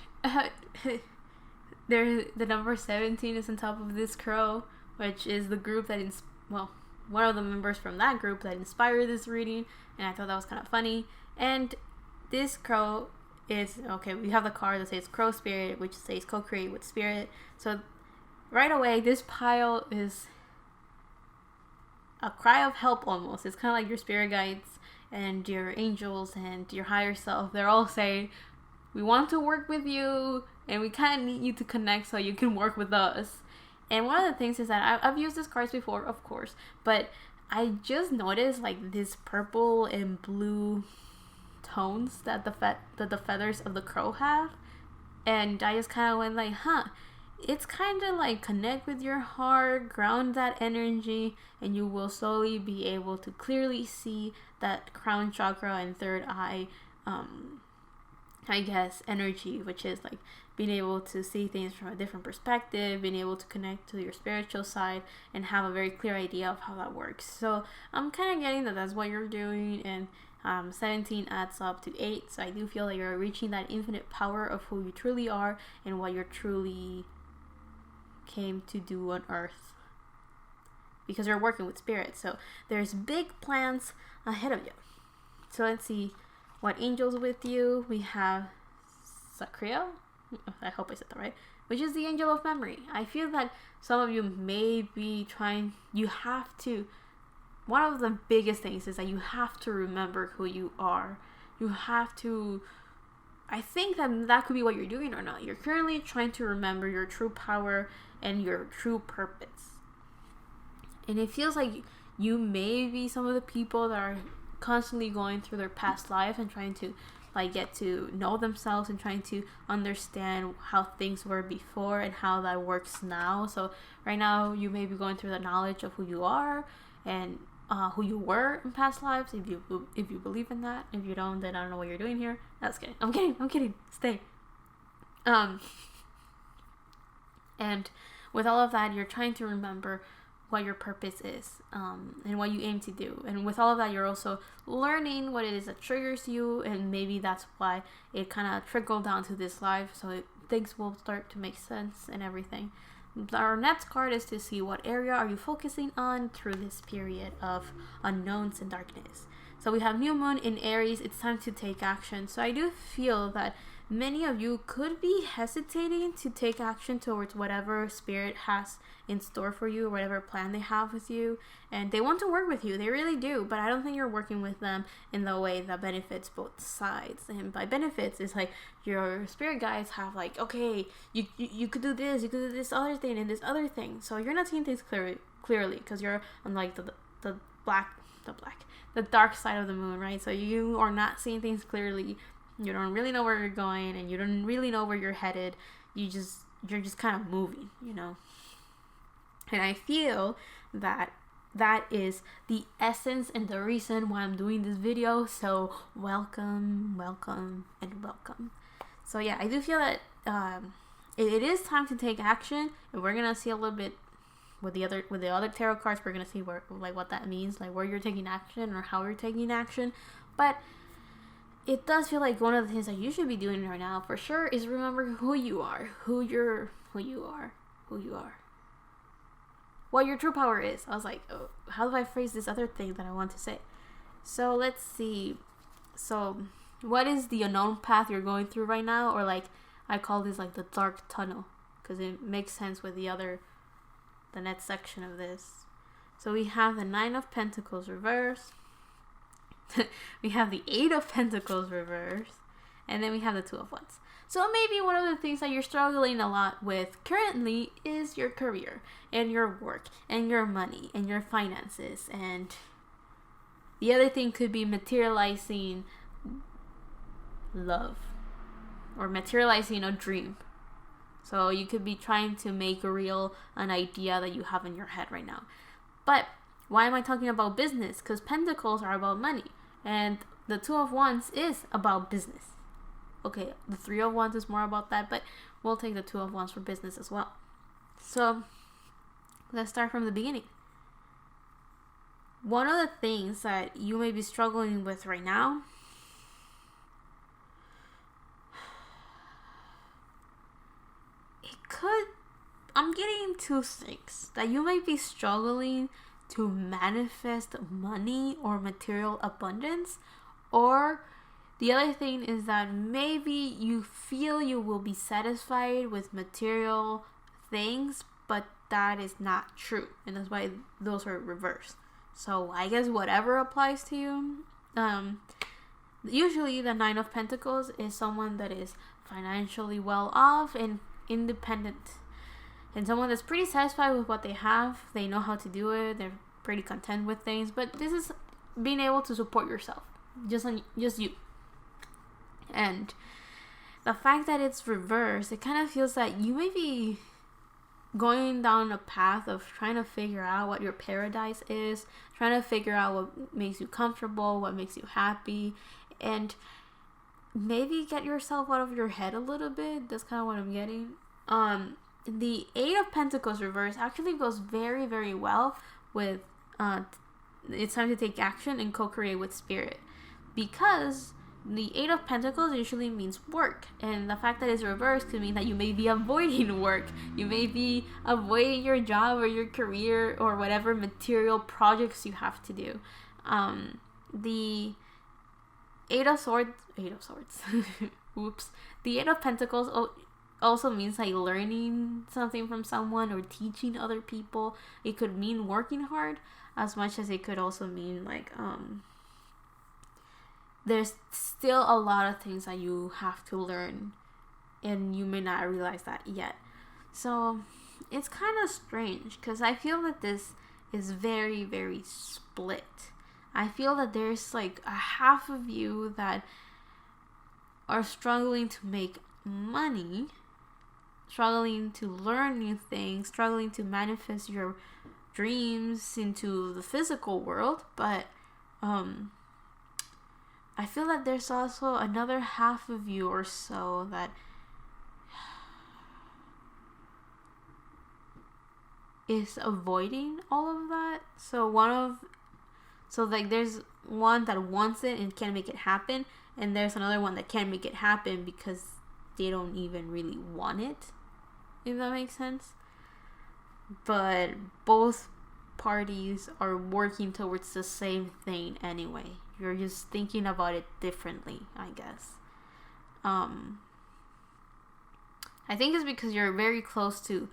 [SPEAKER 1] the number 17 is on top of this crow, which is the group that one of the members from that group that inspired this reading, and I thought that was kind of funny. And this crow is, okay, we have the card that says Crow Spirit, which says co-create with spirit. So right away, this pile is a cry of help almost. It's kind of like your spirit guides and your angels and your higher self. They're all saying, we want to work with you, and we kind of need you to connect so you can work with us. And one of the things is that I've used these cards before, of course, but I just noticed like this purple and blue tones that the feathers of the crow have, and I just kind of went like, it's kind of like connect with your heart, ground that energy, and you will slowly be able to clearly see that crown chakra and third eye, I guess, energy, which is like being able to see things from a different perspective, being able to connect to your spiritual side and have a very clear idea of how that works. So I'm kind of getting that that's what you're doing, and 17 adds up to 8, so I do feel like you're reaching that infinite power of who you truly are and what you're truly came to do on earth, because you're working with spirit. So there's big plans ahead of you. So let's see what angels with you. We have Sakriel, I hope I said that right, which is the angel of memory. I feel that some of you may be one of the biggest things is that you have to remember who you are. You have to, I think that could be what you're doing or not. You're currently trying to remember your true power and your true purpose. And it feels like you may be some of the people that are constantly going through their past life and trying to like get to know themselves and trying to understand how things were before and how that works now. So right now you may be going through the knowledge of who you are and who you were in past lives, if you believe in that. If you don't, then I don't know what you're doing here. That's kidding. I'm kidding. Stay. And with all of that, you're trying to remember what your purpose is, and what you aim to do. And with all of that, you're also learning what it is that triggers you, and maybe that's why it kind of trickled down to this life, so things will start to make sense and everything. Our next card is to see what area are you focusing on through this period of unknowns and darkness. So we have new moon in Aries. It's time to take action. So I do feel that many of you could be hesitating to take action towards whatever spirit has in store for you, whatever plan they have with you, and they want to work with you. They really do, but I don't think you're working with them in the way that benefits both sides. And by benefits, it's like your spirit guides have like, okay, you could do this, you could do this other thing and this other thing. So you're not seeing things clearly because you're on like the dark side of the moon, right? So you are not seeing things clearly. You don't really know where you're going, and you don't really know where you're headed. You're just kind of moving, And I feel that is the essence and the reason why I'm doing this video. So welcome. So yeah, I do feel that it is time to take action, and we're gonna see a little bit with the other tarot cards. We're gonna see what that means, like where you're taking action or how you're taking action, but it does feel like one of the things that you should be doing right now for sure is remember who you are, what your true power is. I was like, oh, how do I phrase this other thing that I want to say? So let's see. So what is the unknown path you're going through right now? Or like, I call this like the dark tunnel, because it makes sense with the next section of this. So we have the 9 of Pentacles reversed. We have the 8 of Pentacles reversed, and then we have the 2 of Wands. So maybe one of the things that you're struggling a lot with currently is your career and your work and your money and your finances, and the other thing could be materializing love or materializing a dream. So you could be trying to make real an idea that you have in your head right now. But why am I talking about business? Because pentacles are about money, and the Two of Wands is about business. Okay, the Three of Wands is more about that, but we'll take the Two of Wands for business as well. So let's start from the beginning. One of the things that you may be struggling with right now I'm getting two things that you might be struggling to manifest money or material abundance, or the other thing is that maybe you feel you will be satisfied with material things, but that is not true, and that's why those are reversed. So I guess whatever applies to you. Usually the Nine of Pentacles is someone that is financially well off and independent, and someone that's pretty satisfied with what they have. They know how to do it. They're pretty content with things. But this is being able to support yourself, just you. And the fact that it's reversed, it kind of feels that you may be going down a path of trying to figure out what your paradise is, trying to figure out what makes you comfortable, what makes you happy, and maybe get yourself out of your head a little bit. That's kind of what I'm getting. The Eight of Pentacles reverse actually goes very, very well with it's time to take action and co-create with spirit, because the Eight of Pentacles usually means work, and the fact that it's reversed could mean that you may be avoiding work. You may be avoiding your job or your career or whatever material projects you have to do. The Eight of Swords. Oops. The Eight of Pentacles also means like learning something from someone or teaching other people. It could mean working hard as much as it could also mean like there's still a lot of things that you have to learn, and you may not realize that yet. So it's kind of strange, because I feel that this is very, very split. I feel that there's like a half of you that are struggling to make money, struggling to learn new things, struggling to manifest your dreams into the physical world, but I feel that there's also another half of you or so that is avoiding all of that. So there's one that wants it and can't make it happen, and there's another one that can't make it happen because they don't even really want it, if that makes sense. But both parties are working towards the same thing anyway. You're just thinking about it differently, I guess. I think it's because you're very close to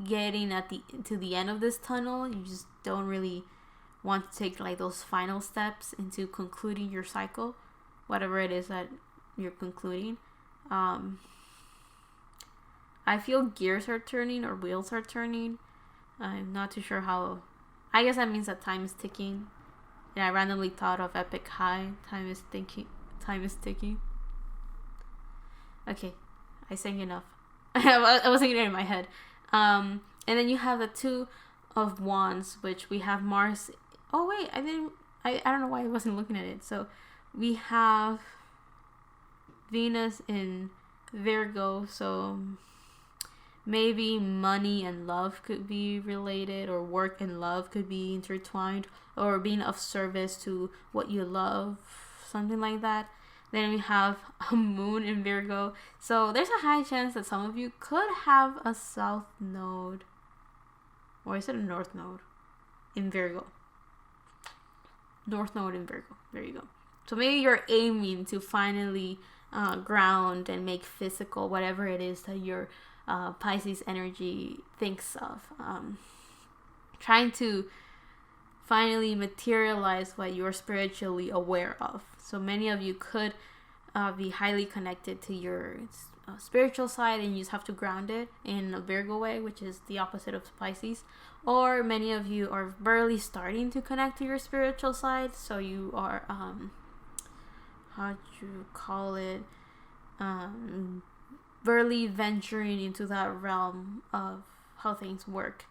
[SPEAKER 1] getting to the end of this tunnel. You just don't really want to take like those final steps into concluding your cycle, whatever it is that you're concluding. I feel gears are turning or wheels are turning. I'm not too sure how. I guess that means that time is ticking. And I randomly thought of Epik High. Time is ticking. Okay, I sang enough. I was singing it in my head. And then you have the Two of Wands, which we have Mars. Oh wait, I don't know why I wasn't looking at it. So we have Venus in Virgo. So maybe money and love could be related, or work and love could be intertwined, or being of service to what you love, something like that. Then we have a moon in Virgo. So there's a high chance that some of you could have a south node, or is it a north node in Virgo? North node in Virgo. There you go. So maybe you're aiming to finally ground and make physical whatever it is that your Pisces energy thinks of. Trying to finally materialize what you're spiritually aware of. So many of you could be highly connected to your spiritual side, and you just have to ground it in a Virgo way, which is the opposite of Pisces. Or many of you are barely starting to connect to your spiritual side, so you are how to call it, barely venturing into that realm of how things work.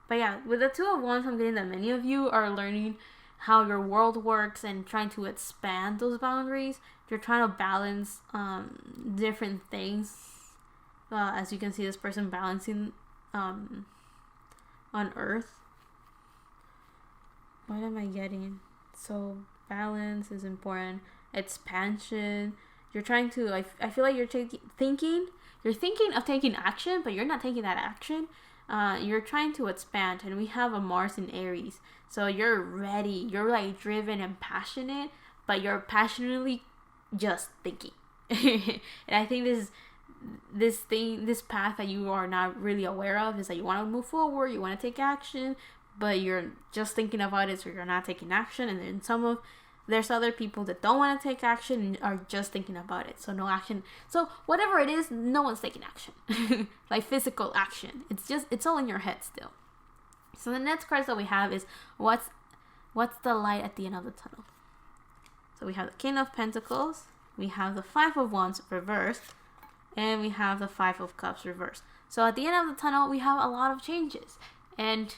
[SPEAKER 1] But yeah, with the Two of Wands, I'm getting that many of you are learning how your world works and trying to expand those boundaries. You're trying to balance different things. As you can see, this person balancing on Earth. What am I getting? So balance is important. Expansion. You're trying to. I feel like you're thinking. You're thinking of taking action, but you're not taking that action. You're trying to expand, and we have a Mars in Aries, so you're ready. You're like driven and passionate, but you're passionately just thinking. And I think this path that you are not really aware of is that you want to move forward, you want to take action, but you're just thinking about it, so you're not taking action. And then there's other people that don't want to take action and are just thinking about it, so no action. So whatever it is, no one's taking action. Like physical action, it's all in your head still. So the next cards that we have is what's the light at the end of the tunnel. So we have the King of Pentacles, we have the Five of Wands reversed, and we have the Five of Cups reversed. So at the end of the tunnel, we have a lot of changes, and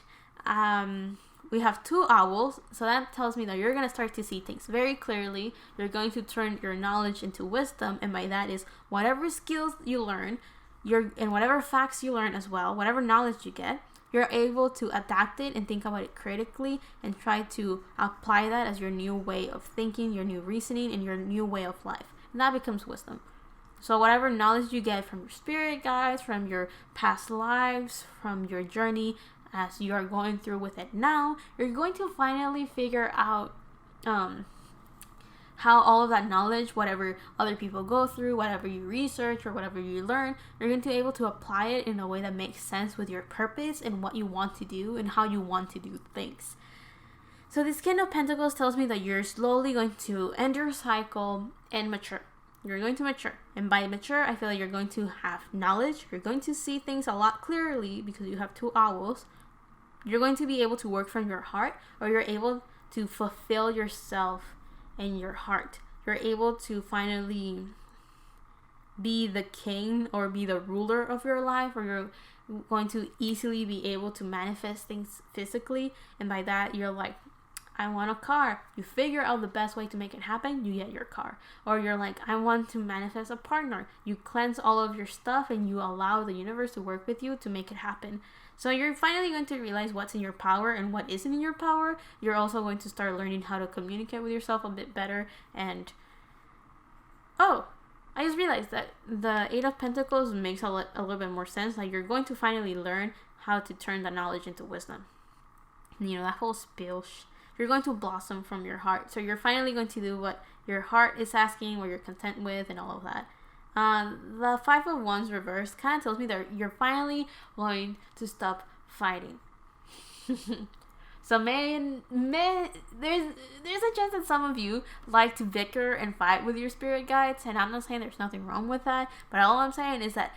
[SPEAKER 1] we have two owls, so that tells me that you're going to start to see things very clearly. You're going to turn your knowledge into wisdom, and by that is whatever skills you learn, and whatever facts you learn as well, whatever knowledge you get, you're able to adapt it and think about it critically and try to apply that as your new way of thinking, your new reasoning, and your new way of life. And that becomes wisdom. So whatever knowledge you get from your spirit guides, from your past lives, from your journey, as you are going through with it now, you're going to finally figure out how all of that knowledge, whatever other people go through, whatever you research or whatever you learn, you're going to be able to apply it in a way that makes sense with your purpose and what you want to do and how you want to do things. So this King of Pentacles tells me that you're slowly going to end your cycle and mature. You're going to mature. And by mature, I feel like you're going to have knowledge. You're going to see things a lot clearly because you have two owls. You're going to be able to work from your heart, or you're able to fulfill yourself in your heart. You're able to finally be the king or be the ruler of your life, or you're going to easily be able to manifest things physically. And by that, you're like, I want a car. You figure out the best way to make it happen, you get your car. Or you're like, I want to manifest a partner. You cleanse all of your stuff and you allow the universe to work with you to make it happen. So you're finally going to realize what's in your power and what isn't in your power. You're also going to start learning how to communicate with yourself a bit better. And I just realized that the Eight of Pentacles makes a little bit more sense. Like, you're going to finally learn how to turn the knowledge into wisdom. You know, that whole spiel. You're going to blossom from your heart. So you're finally going to do what your heart is asking, what you're content with, and all of that. The Five of Wands reversed kind of tells me that you're finally going to stop fighting. So there's a chance that some of you like to bicker and fight with your spirit guides, and I'm not saying there's nothing wrong with that, but all I'm saying is that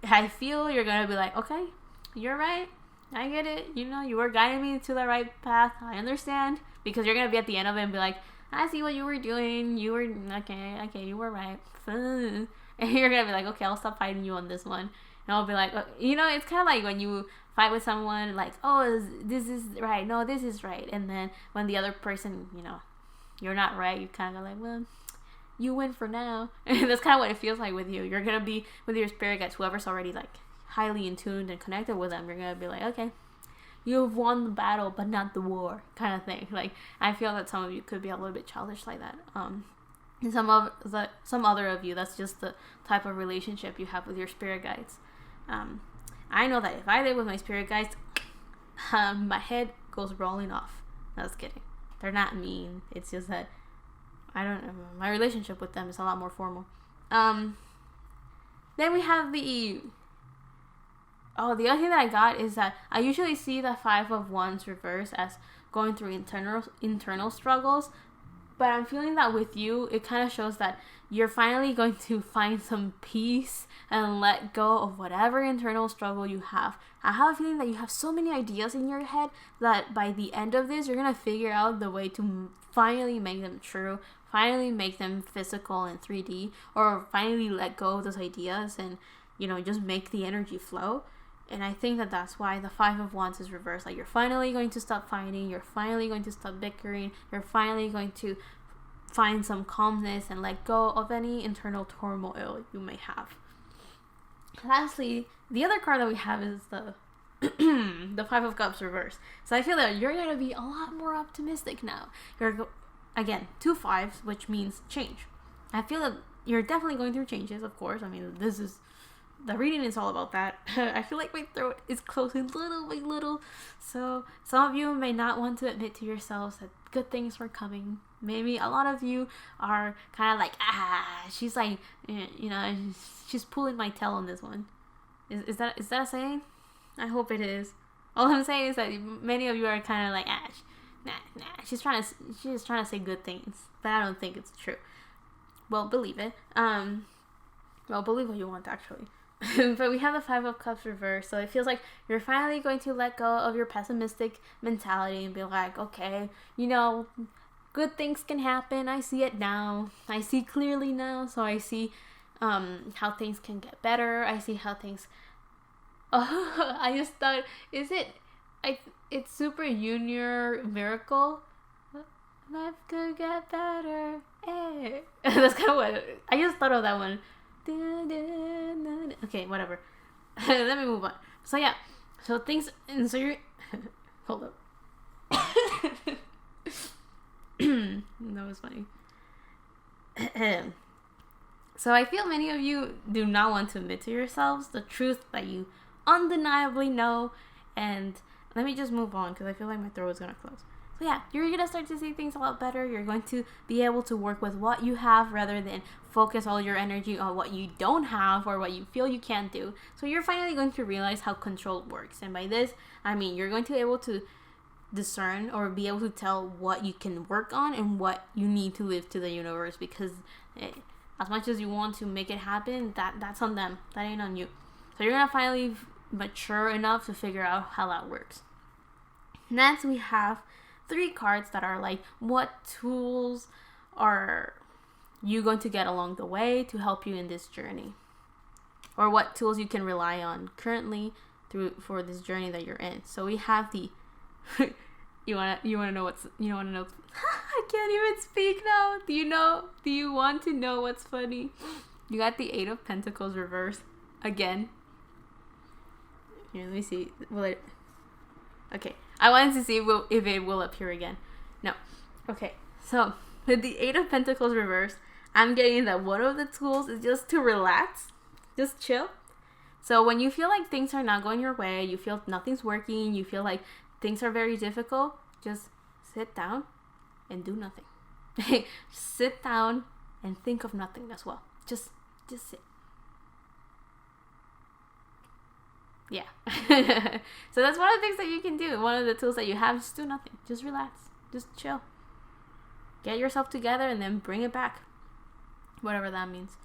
[SPEAKER 1] I feel you're going to be like, okay, you're right, I get it, you know, you were guiding me to the right path, I understand, because you're going to be at the end of it and be like, I see what you were doing, you were, okay, you were right, and you're going to be like, okay, I'll stop fighting you on this one, and I'll be like, you know, it's kind of like when you fight with someone, like, oh, this is right, no, this is right, and then when the other person, you know, you're not right, you kind of like, well, you win for now. And that's kind of what it feels like with you. You're gonna be with your spirit guides, whoever's already like highly in tuned and connected with them, you're gonna be like, okay, you've won the battle but not the war, kind of thing. Like, I feel that some of you could be a little bit childish like that, and some other of you, that's just the type of relationship you have with your spirit guides. I know that if I live with my spirit guides, my head goes rolling off. No, just kidding. They're not mean. It's just that, I don't know, my relationship with them is a lot more formal. Then we have the other thing that I got is that I usually see the Five of Wands reverse as going through internal struggles, but I'm feeling that with you, it kind of shows that you're finally going to find some peace and let go of whatever internal struggle you have. I have a feeling that you have so many ideas in your head that by the end of this, you're going to figure out the way to finally make them true, finally make them physical in 3D, or finally let go of those ideas and, just make the energy flow. And I think that that's why the 5 of Wands is reversed. Like, you're finally going to stop fighting, you're finally going to stop bickering, you're finally going to find some calmness and let go of any internal turmoil you may have. Lastly, the other card that we have is the the 5 of Cups reversed. So I feel that you're going to be a lot more optimistic now. Again, 2 5s, which means change. I feel that you're definitely going through changes, of course. I mean, the reading is all about that. I feel like my throat is closing little by little. So some of you may not want to admit to yourselves that good things were coming. Maybe a lot of you are kind of like, she's like, she's pulling my tail on this one. Is that a saying? I hope it is. All I'm saying is that many of you are kind of like, nah. She's just trying to say good things, but I don't think it's true. Well, believe it. Well, believe what you want, actually. But we have the 5 of Cups reversed, so it feels like you're finally going to let go of your pessimistic mentality and be like, okay, good things can happen. I see it now. I see clearly now, so I see how things can get better. I see how things... I just thought, it's Super Junior Miracle? Life could get better. Hey. That's kind of what... I just thought of that one. Okay, whatever. Let me move on. So yeah, so things, and so you're hold up. That was funny. So I feel many of you do not want to admit to yourselves the truth that you undeniably know, and let me just move on because I feel like my throat is gonna close. So yeah, you're gonna start to see things a lot better. You're going to be able to work with what you have rather than focus all your energy on what you don't have or what you feel you can't do. So you're finally going to realize how control works. And by this, I mean you're going to be able to discern or be able to tell what you can work on and what you need to live to the universe, because as much as you want to make it happen, that's on them. That ain't on you. So you're gonna finally mature enough to figure out how that works. Next, we have 3 cards that are like, what tools are you going to get along the way to help you in this journey, or what tools you can rely on currently for this journey that you're in. So we have the you wanna know what's I can't even speak now. Do you want to know what's funny? You got the 8 of Pentacles reversed again. Here, let me see. Okay, I wanted to see if it will appear again. No. Okay, so with the 8 of Pentacles reversed, I'm getting that one of the tools is just to relax, just chill. So when you feel like things are not going your way, you feel nothing's working, you feel like things are very difficult, just sit down and do nothing. Sit down and think of nothing as well. Just sit. Yeah. So that's one of the things that you can do. One of the tools that you have, just do nothing. Just relax. Just chill. Get yourself together and then bring it back. Whatever that means.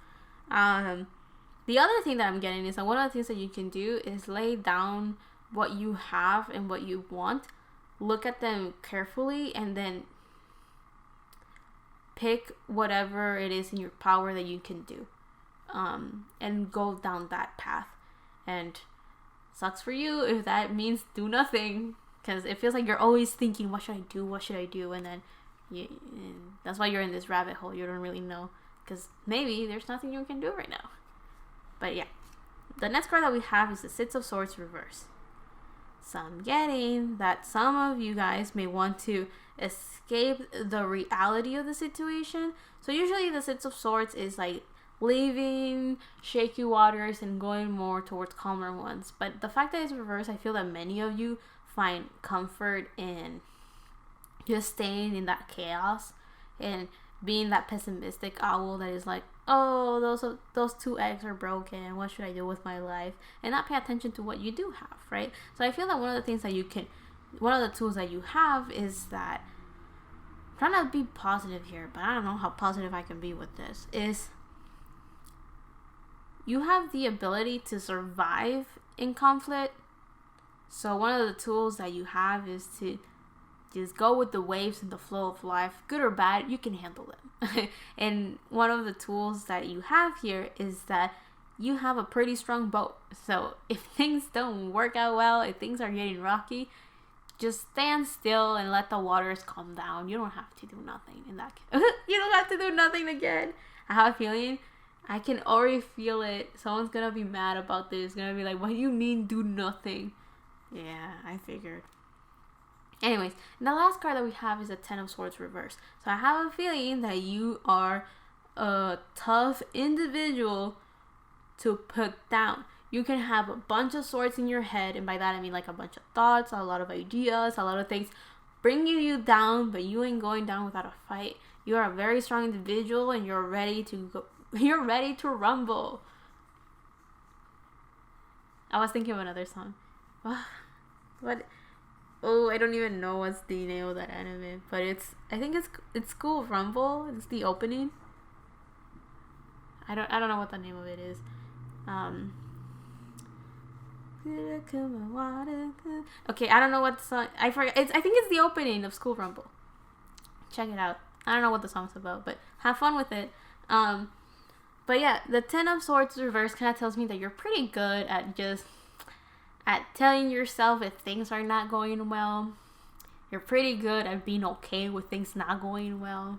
[SPEAKER 1] The other thing that I'm getting is that one of the things that you can do is lay down what you have and what you want. Look at them carefully and then pick whatever it is in your power that you can do. And go down that path. And sucks for you if that means do nothing, because it feels like you're always thinking, what should I do, and then and that's why you're in this rabbit hole. You don't really know, because maybe there's nothing you can do right now. But yeah, the next card that we have is the 6 of Swords reverse. So I'm getting that some of you guys may want to escape the reality of the situation. So usually the 6 of Swords is like leaving shaky waters and going more towards calmer ones. But the fact that it's reversed, I feel that many of you find comfort in just staying in that chaos and being that pessimistic owl that is like, oh, those 2 eggs are broken, what should I do with my life, and not pay attention to what you do have, right? So I feel that one of the tools that you have is that, I'm trying to be positive here, but I don't know how positive I can be with this, is you have the ability to survive in conflict. So one of the tools that you have is to just go with the waves and the flow of life, good or bad, you can handle them. And one of the tools that you have here is that you have a pretty strong boat. So if things don't work out well, if things are getting rocky, just stand still and let the waters calm down. You don't have to do nothing in that case. You don't have to do nothing again. I have a feeling, I can already feel it. Someone's gonna be mad about this. Gonna be like, what do you mean do nothing? Yeah, I figured. Anyways, and the last card that we have is a Ten of Swords reverse. So I have a feeling that you are a tough individual to put down. You can have a bunch of swords in your head, and by that I mean like a bunch of thoughts, a lot of ideas, a lot of things bringing you down, but you ain't going down without a fight. You are a very strong individual, and you're ready to go. You're ready to rumble. I was thinking of another song. What? Oh, I don't even know what's the name of that anime, but I think it's School of Rumble. It's the opening. I don't know what the name of it is. Okay, I don't know what song. I forgot. I think it's the opening of School Rumble. Check it out. I don't know what the song's about, but have fun with it. But yeah, the Ten of Swords reverse kind of tells me that you're pretty good at telling yourself if things are not going well. You're pretty good at being okay with things not going well.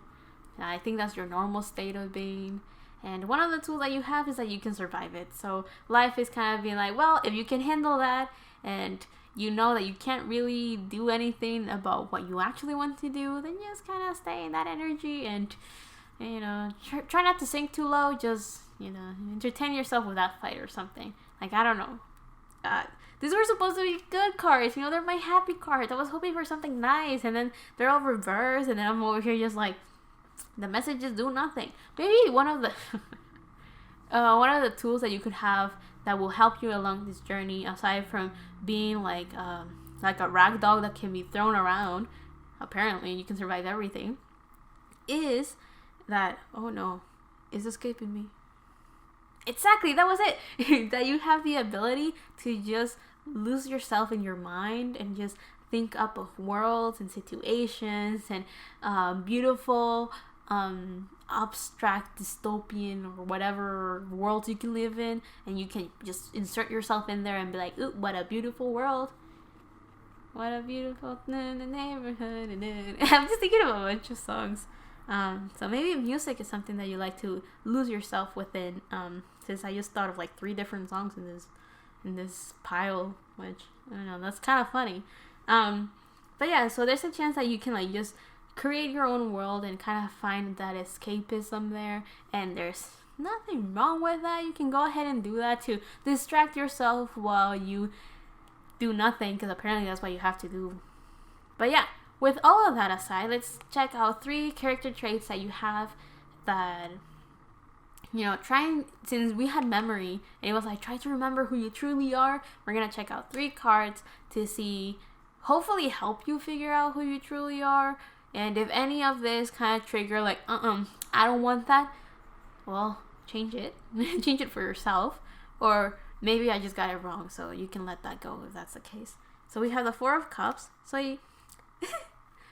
[SPEAKER 1] And I think that's your normal state of being. And one of the tools that you have is that you can survive it. So life is kind of being like, well, if you can handle that, and you know that you can't really do anything about what you actually want to do, then just kind of stay in that energy and, you know, try not to sink too low. Just, you know, entertain yourself with that fight or something. Like, I don't know. These were supposed to be good cards. You know, they're my happy cards. I was hoping for something nice, and then they're all reversed, and then I'm over here just like, the messages do nothing. Maybe one of the tools that you could have that will help you along this journey, aside from being like a rag doll that can be thrown around, apparently you can survive everything, is that, oh no, it's escaping me. Exactly, that was it. That you have the ability to just lose yourself in your mind and just think up of worlds and situations and beautiful, abstract, dystopian, or whatever worlds you can live in, and you can just insert yourself in there and be like, ooh, what a beautiful world. What a beautiful neighborhood. I'm just thinking of a bunch of songs. So maybe music is something that you like to lose yourself within. Since I just thought of like 3 different songs in this pile, which I don't know, that's kind of funny. But yeah, so there's a chance that you can like just create your own world and kind of find that escapism there, and there's nothing wrong with that. You can go ahead and do that to distract yourself while you do nothing, because apparently that's what you have to do. But yeah, with all of that aside, let's check out 3 character traits that you have that, you know, since we had memory, and it was like, try to remember who you truly are, we're going to check out 3 cards to see, hopefully help you figure out who you truly are. And if any of this kind of trigger like, I don't want that, well, change it. Change it for yourself. Or maybe I just got it wrong, so you can let that go if that's the case. So we have the 4 of Cups. So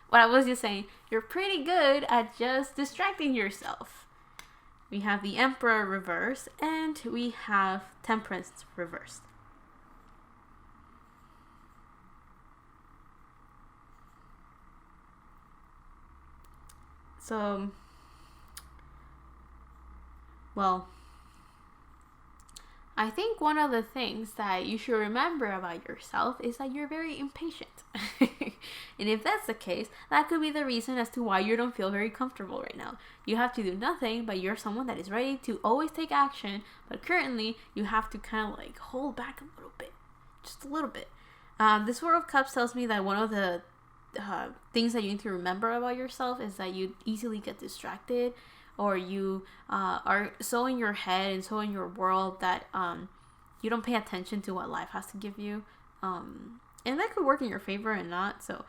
[SPEAKER 1] what I was just saying, you're pretty good at just distracting yourself. We have the Emperor reversed, and we have Temperance reversed. So, well, I think one of the things that you should remember about yourself is that you're very impatient. And if that's the case, that could be the reason as to why you don't feel very comfortable right now. You have to do nothing, but you're someone that is ready to always take action, but currently you have to kind of like hold back a little bit. Just a little bit. This Four of Cups tells me that one of the things that you need to remember about yourself is that you easily get distracted, or you are so in your head and so in your world that you don't pay attention to what life has to give you, and that could work in your favor and not. So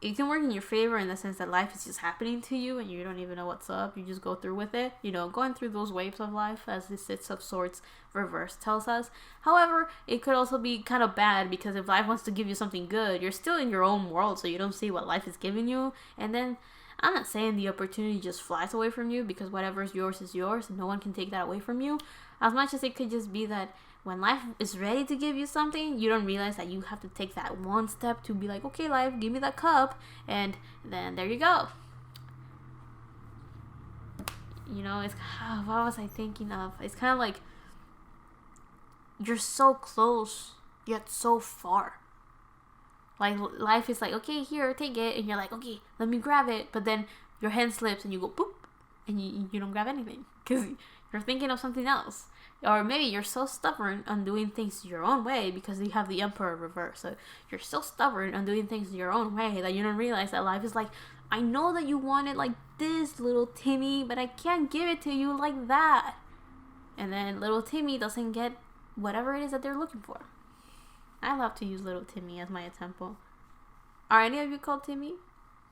[SPEAKER 1] it can work in your favor in the sense that life is just happening to you and you don't even know what's up. You just go through with it, going through those waves of life, as the Six of Swords reverse tells us. However, it could also be kind of bad, because if life wants to give you something good, you're still in your own world, so you don't see what life is giving you. And then, I'm not saying the opportunity just flies away from you, because whatever is yours and no one can take that away from you. As much as it could just be that when life is ready to give you something, you don't realize that you have to take that one step to be like, okay, life, give me that cup, and then there you go. It's what was I thinking of? It's kind of like you're so close yet so far. Like, life is like, okay, here, take it, and you're like, okay, let me grab it, but then your hand slips and you go boop, and you don't grab anything because you're thinking of something else. Or maybe you're so stubborn on doing things your own way because you have the Emperor reverse. So you're so stubborn on doing things your own way that you don't realize that life is like, I know that you want it like this, little Timmy, but I can't give it to you like that. And then little Timmy doesn't get whatever it is that they're looking for. I love to use little Timmy as my example. Are any of you called Timmy?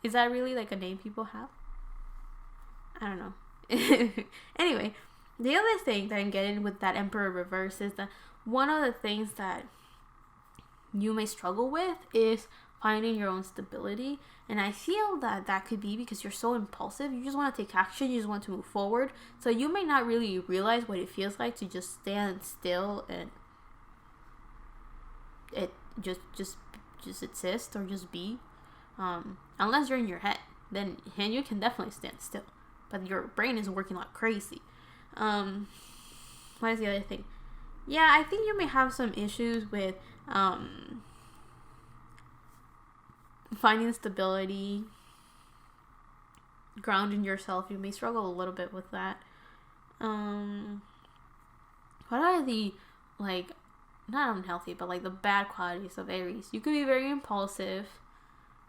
[SPEAKER 1] Is that really like a name people have? I don't know. Anyway, the other thing that I'm getting with that Emperor reverse is that one of the things that you may struggle with is finding your own stability. And I feel that could be because you're so impulsive. You just want to take action. You just want to move forward. So you may not really realize what it feels like to just stand still and it just exist or just be. Unless you're in your head, then you can definitely stand still. But your brain is working like crazy. What is the other thing? Yeah, I think you may have some issues with finding stability, grounding yourself. You may struggle a little bit with that. What are the, like, not unhealthy, but like the bad qualities of Aries? You could be very impulsive.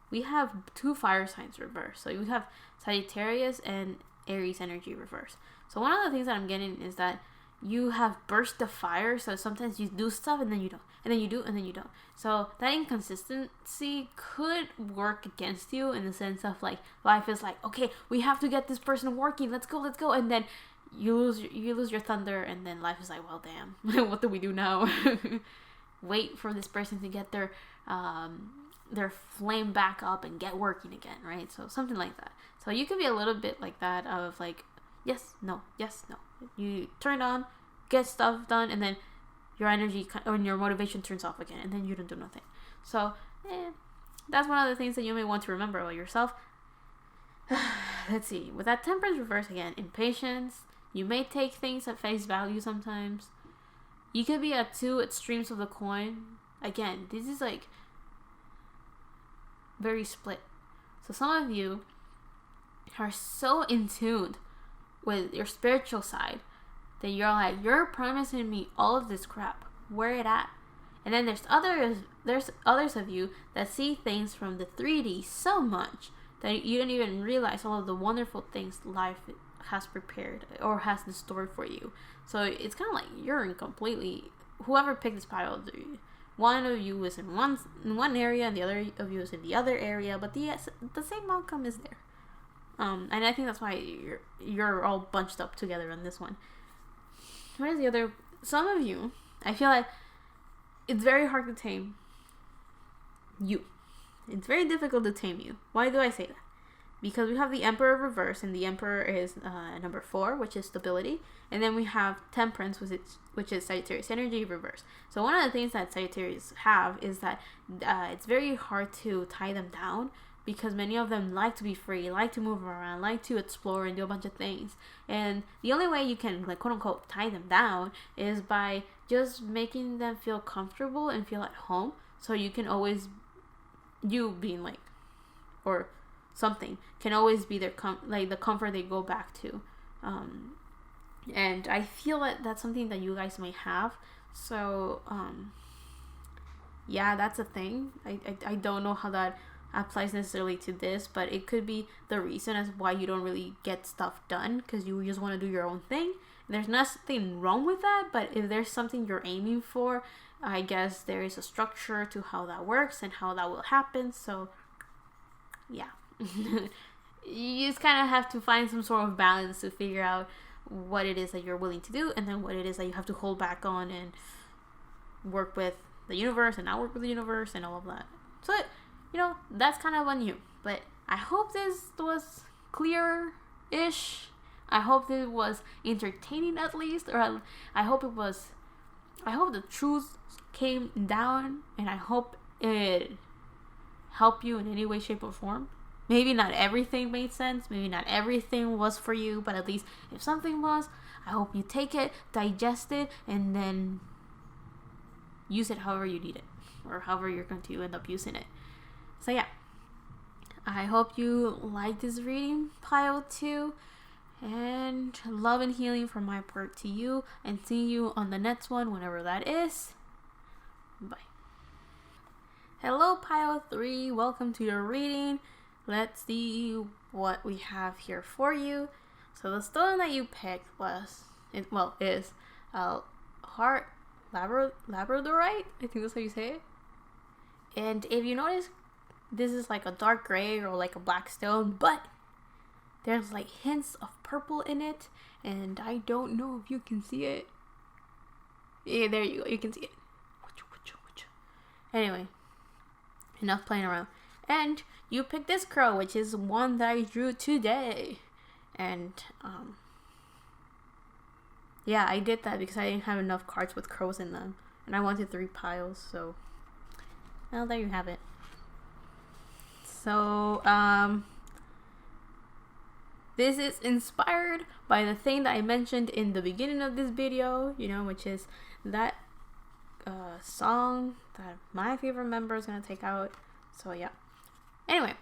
[SPEAKER 1] We have 2 fire signs reversed. So you have Sagittarius and Aries energy reverse. So one of the things that I'm getting is that you have burst of fire. So sometimes you do stuff and then you don't. And then you do and then you don't. So that inconsistency could work against you in the sense of like life is like, okay, we have to get this person working. Let's go. And then you lose your thunder, and then life is like, well, damn, what do we do now? Wait for this person to get their flame back up and get working again, right? So something like that. So you could be a little bit like that of like, yes, no. You turn on, get stuff done, and then your energy or your motivation turns off again, and then you don't do nothing. So that's one of the things that you may want to remember about yourself. Let's see. With that Temperance reverse again, impatience. You may take things at face value sometimes. You could be at 2 extremes of the coin. Again, this is like very split. So some of you are so in tune with your spiritual side that you're like, you're promising me all of this crap. Where it at? And then there's others of you that see things from the 3D so much that you don't even realize all of the wonderful things life has prepared or has in store for you. So it's kind of like you're in completely, whoever picked this pile, one of you is in one area and the other of you is in the other area, but the same outcome is there. And I think that's why you're all bunched up together on this one. What is the other? Some of you, I feel like it's very hard to tame you. It's very difficult to tame you. Why do I say that? Because we have the Emperor reverse, and the Emperor is number 4, which is stability. And then we have Temperance, which is Sagittarius energy reverse. So one of the things that Sagittarius have is that it's very hard to tie them down, because many of them like to be free, like to move around, like to explore and do a bunch of things. And the only way you can, like, quote unquote, tie them down is by just making them feel comfortable and feel at home. So you can always, you being like, or something, can always be their the comfort they go back to. And I feel that that's something that you guys may have. So, yeah, that's a thing. I don't know how that applies necessarily to this, but it could be the reason as why you don't really get stuff done, because you just want to do your own thing. There's nothing wrong with that, but if there's something you're aiming for, I guess there is a structure to how that works and how that will happen. So yeah. You just kind of have to find some sort of balance to figure out what it is that you're willing to do, and then what it is that you have to hold back on and work with the universe and not work with the universe and all of that. So, that's kind of on you. But I hope this was clear-ish. I hope it was entertaining at least, or I hope the truth came down, and I hope it helped you in any way, shape, or form. Maybe not everything made sense. Maybe not everything was for you, but at least if something was, I hope you take it, digest it, and then use it however you need it, or however you're going to end up using it. So yeah, I hope you like this reading, pile 2, and love and healing from my part to you, and see you on the next one, whenever that is. Bye. Hello, pile 3. Welcome to your reading. Let's see what we have here for you. So the stone that you picked is heart labradorite. I think that's how you say it. And if you notice, this is like a dark gray or like a black stone, but there's like hints of purple in it, and I don't know if you can see it. Yeah, there you go. You can see it. Anyway, enough playing around. And you picked this crow, which is one that I drew today. And, yeah, I did that because I didn't have enough cards with crows in them. And I wanted 3 piles, so, well, there you have it. So, this is inspired by the thing that I mentioned in the beginning of this video, which is that song that my favorite member is going to take out. So, yeah. Anyway,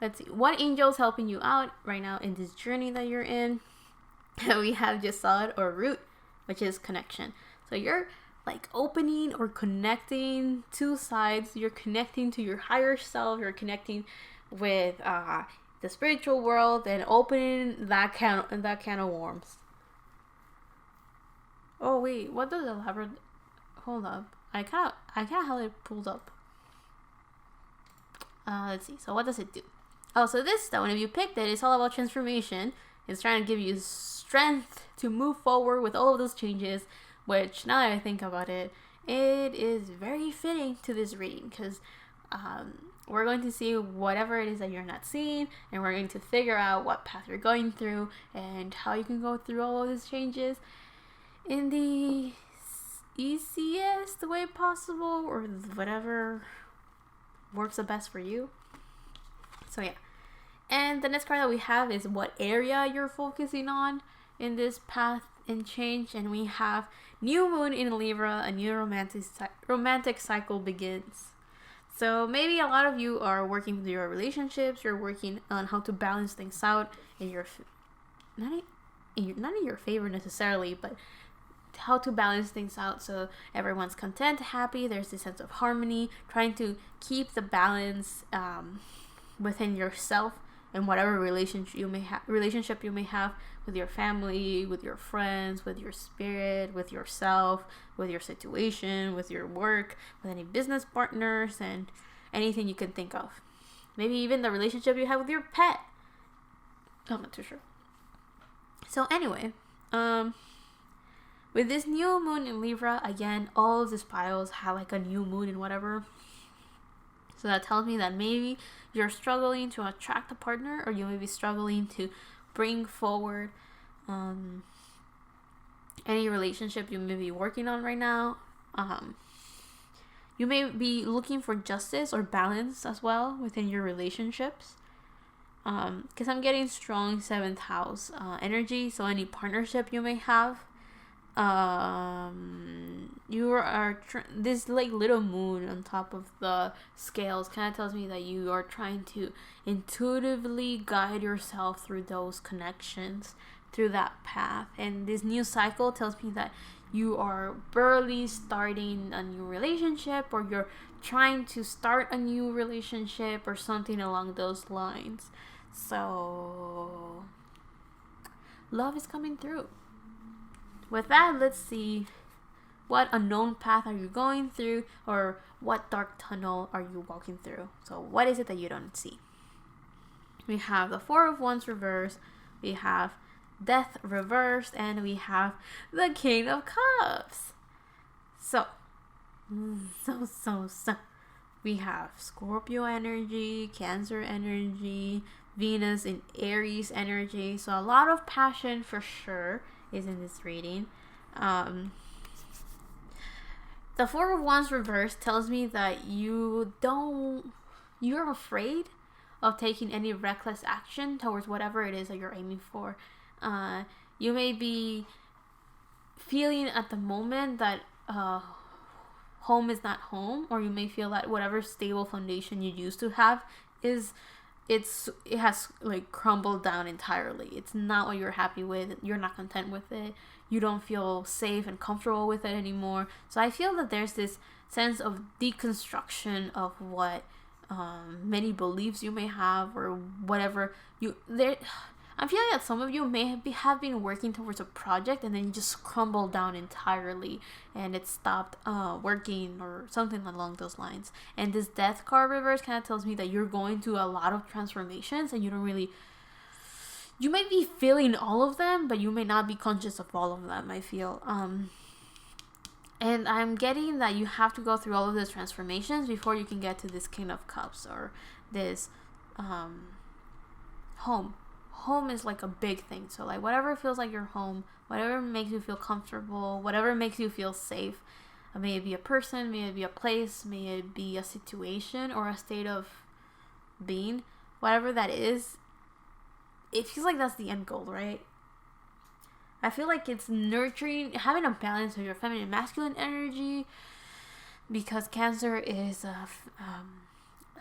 [SPEAKER 1] let's see. What angel's helping you out right now in this journey that you're in? We have Jinsil or root, which is connection. So you're like opening or connecting 2 sides. You're connecting to your higher self. You're connecting with the spiritual world and opening that can of worms. Oh wait, what does elaborate? Hold up, I can't have it pulled up. Let's see. So what does it do? Oh, so this stone, if you picked it, it's all about transformation. It's trying to give you strength to move forward with all of those changes, which, now that I think about it, it is very fitting to this reading, because we're going to see whatever it is that you're not seeing, and we're going to figure out what path you're going through and how you can go through all of these changes in the easiest way possible, or whatever works the best for you. So yeah, and the next card that we have is what area you're focusing on in this path and change, and we have new moon in Libra, a new romantic cycle begins. So maybe a lot of you are working with your relationships. You're working on how to balance things out in your not in your favor necessarily, but how to balance things out so everyone's content, happy. There's this sense of harmony, trying to keep the balance within yourself and whatever relationship you may have with your family, with your friends, with your spirit, with yourself, with your situation, with your work, with any business partners, and anything you can think of. Maybe even the relationship you have with your pet. I'm not too sure. So anyway, with this new moon in Libra, again, all of these piles have like a new moon and whatever. So that tells me that maybe you're struggling to attract a partner, or you may be struggling to bring forward any relationship you may be working on right now. You may be looking for justice or balance as well within your relationships. Because I'm getting strong 7th house energy. So any partnership you may have, you are this like little moon on top of the scales kind of tells me that you are trying to intuitively guide yourself through those connections, through that path. And this new cycle tells me that you are barely starting a new relationship, or you're trying to start a new relationship, or something along those lines. So love is coming through. With that, let's see what unknown path are you going through, or what dark tunnel are you walking through? So what is it that you don't see? We have the Four of Wands reversed, we have Death reversed, and we have the King of Cups. So we have Scorpio energy, Cancer energy, Venus in Aries energy. So a lot of passion for sure is in this reading. The Four of Wands reversed tells me that you're afraid of taking any reckless action towards whatever it is that you're aiming for. You may be feeling at the moment that home is not home, or you may feel that whatever stable foundation you used to have it has like crumbled down entirely. It's not what you're happy with. You're not content with it. You don't feel safe and comfortable with it anymore. So I feel that there's this sense of deconstruction of what many beliefs you may have, or whatever I'm feeling that some of you may have been working towards a project and then you just crumbled down entirely and it stopped working or something along those lines. And this Death card reverse kind of tells me that you're going through a lot of transformations and you may be feeling all of them, but you may not be conscious of all of them, I feel. And I'm getting that you have to go through all of these transformations before you can get to this King of Cups, or this home. Home is like a big thing. So like whatever feels like your home, whatever makes you feel comfortable, whatever makes you feel safe. May it be a person, may it be a place, may it be a situation or a state of being. Whatever that is, it feels like that's the end goal, right? I feel like it's nurturing, having a balance of your feminine and masculine energy, because Cancer is a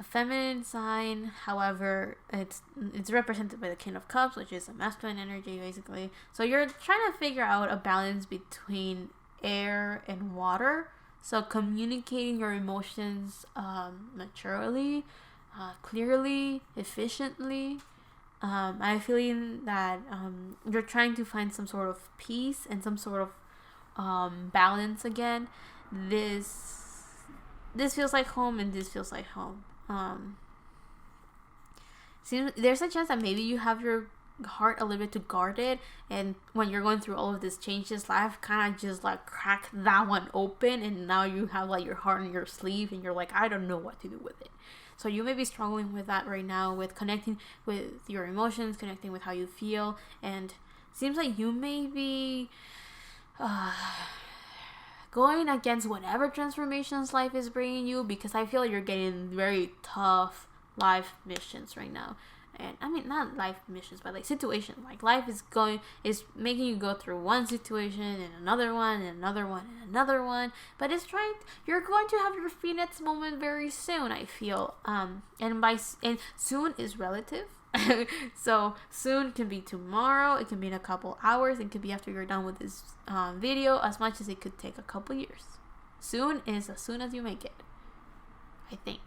[SPEAKER 1] feminine sign. However, it's represented by the King of Cups, which is a masculine energy, basically. So you're trying to figure out a balance between air and water. So communicating your emotions maturely, clearly, efficiently. I'm feeling that you're trying to find some sort of peace and some sort of balance again. This feels like home, and this feels like home. There's a chance that maybe you have your heart a little bit too guarded, and when you're going through all of these changes, life kind of just like cracked that one open, and now you have like your heart on your sleeve, and you're like, I don't know what to do with it. So you may be struggling with that right now, with connecting with your emotions, connecting with how you feel, and it seems like you may be going against whatever transformations life is bringing you, because I feel like you're getting very tough life missions right now. And I mean, not life missions, but like situation. Like life is making you go through one situation and another one and another one and another one. But you're going to have your Phoenix moment very soon, I feel. And soon is relative. So soon can be tomorrow. It can be in a couple hours. It could be after you're done with this video, as much as it could take a couple years. Soon is as soon as you make it, I think.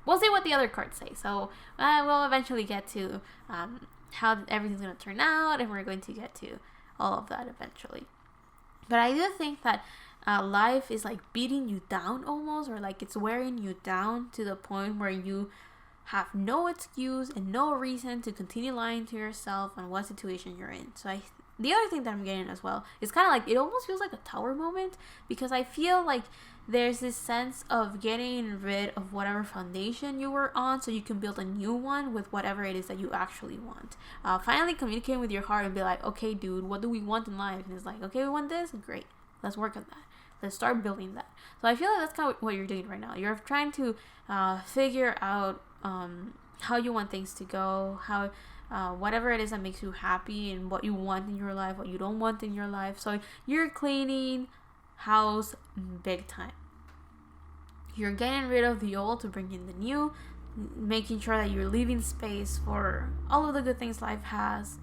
[SPEAKER 1] We'll see what the other cards say. So we'll eventually get to how everything's going to turn out, and we're going to get to all of that eventually. But I do think that life is like beating you down almost, or like it's wearing you down to the point where you have no excuse and no reason to continue lying to yourself on what situation you're in. So the other thing that I'm getting as well is kind of like, it almost feels like a tower moment, because I feel like there's this sense of getting rid of whatever foundation you were on so you can build a new one with whatever it is that you actually want. Finally communicating with your heart and be like, okay, dude, what do we want in life? And it's like, okay, we want this? Great. Let's work on that. Let's start building that. So I feel like that's kind of what you're doing right now. You're trying to figure out how you want things to go, how whatever it is that makes you happy, and what you want in your life, what you don't want in your life. So you're cleaning house big time. You're getting rid of the old to bring in the new, making sure that you're leaving space for all of the good things life has.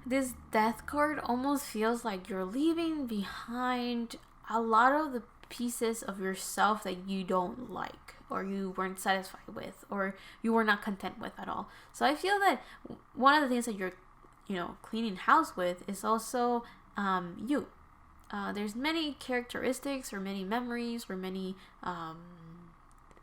[SPEAKER 1] This Death card almost feels like you're leaving behind a lot of the pieces of yourself that you don't like, or you weren't satisfied with, or you were not content with at all. So I feel that one of the things that you're cleaning house with is also you. There's many characteristics or many memories or many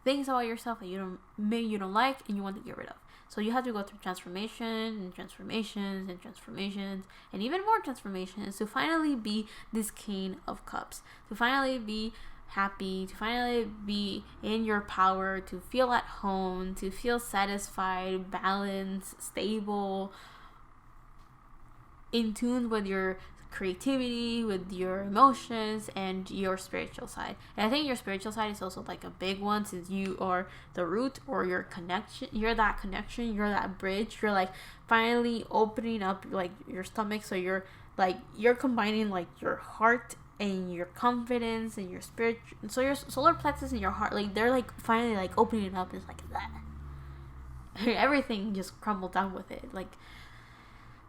[SPEAKER 1] things about yourself that you don't like and you want to get rid of. So you have to go through transformation and transformations and transformations and even more transformations to finally be this King of Cups, to finally be happy, to finally be in your power, to feel at home, to feel satisfied, balanced, stable, in tune with your creativity, with your emotions, and your spiritual side. And I think your spiritual side is also like a big one, since you are the root or your connection. You're that connection, you're that bridge. You're like finally opening up like your stomach, so you're combining like your heart and your confidence and your spirit. So your solar plexus and your heart, like they're like finally like opening up. It's like that. Everything just crumbled down with it. Like,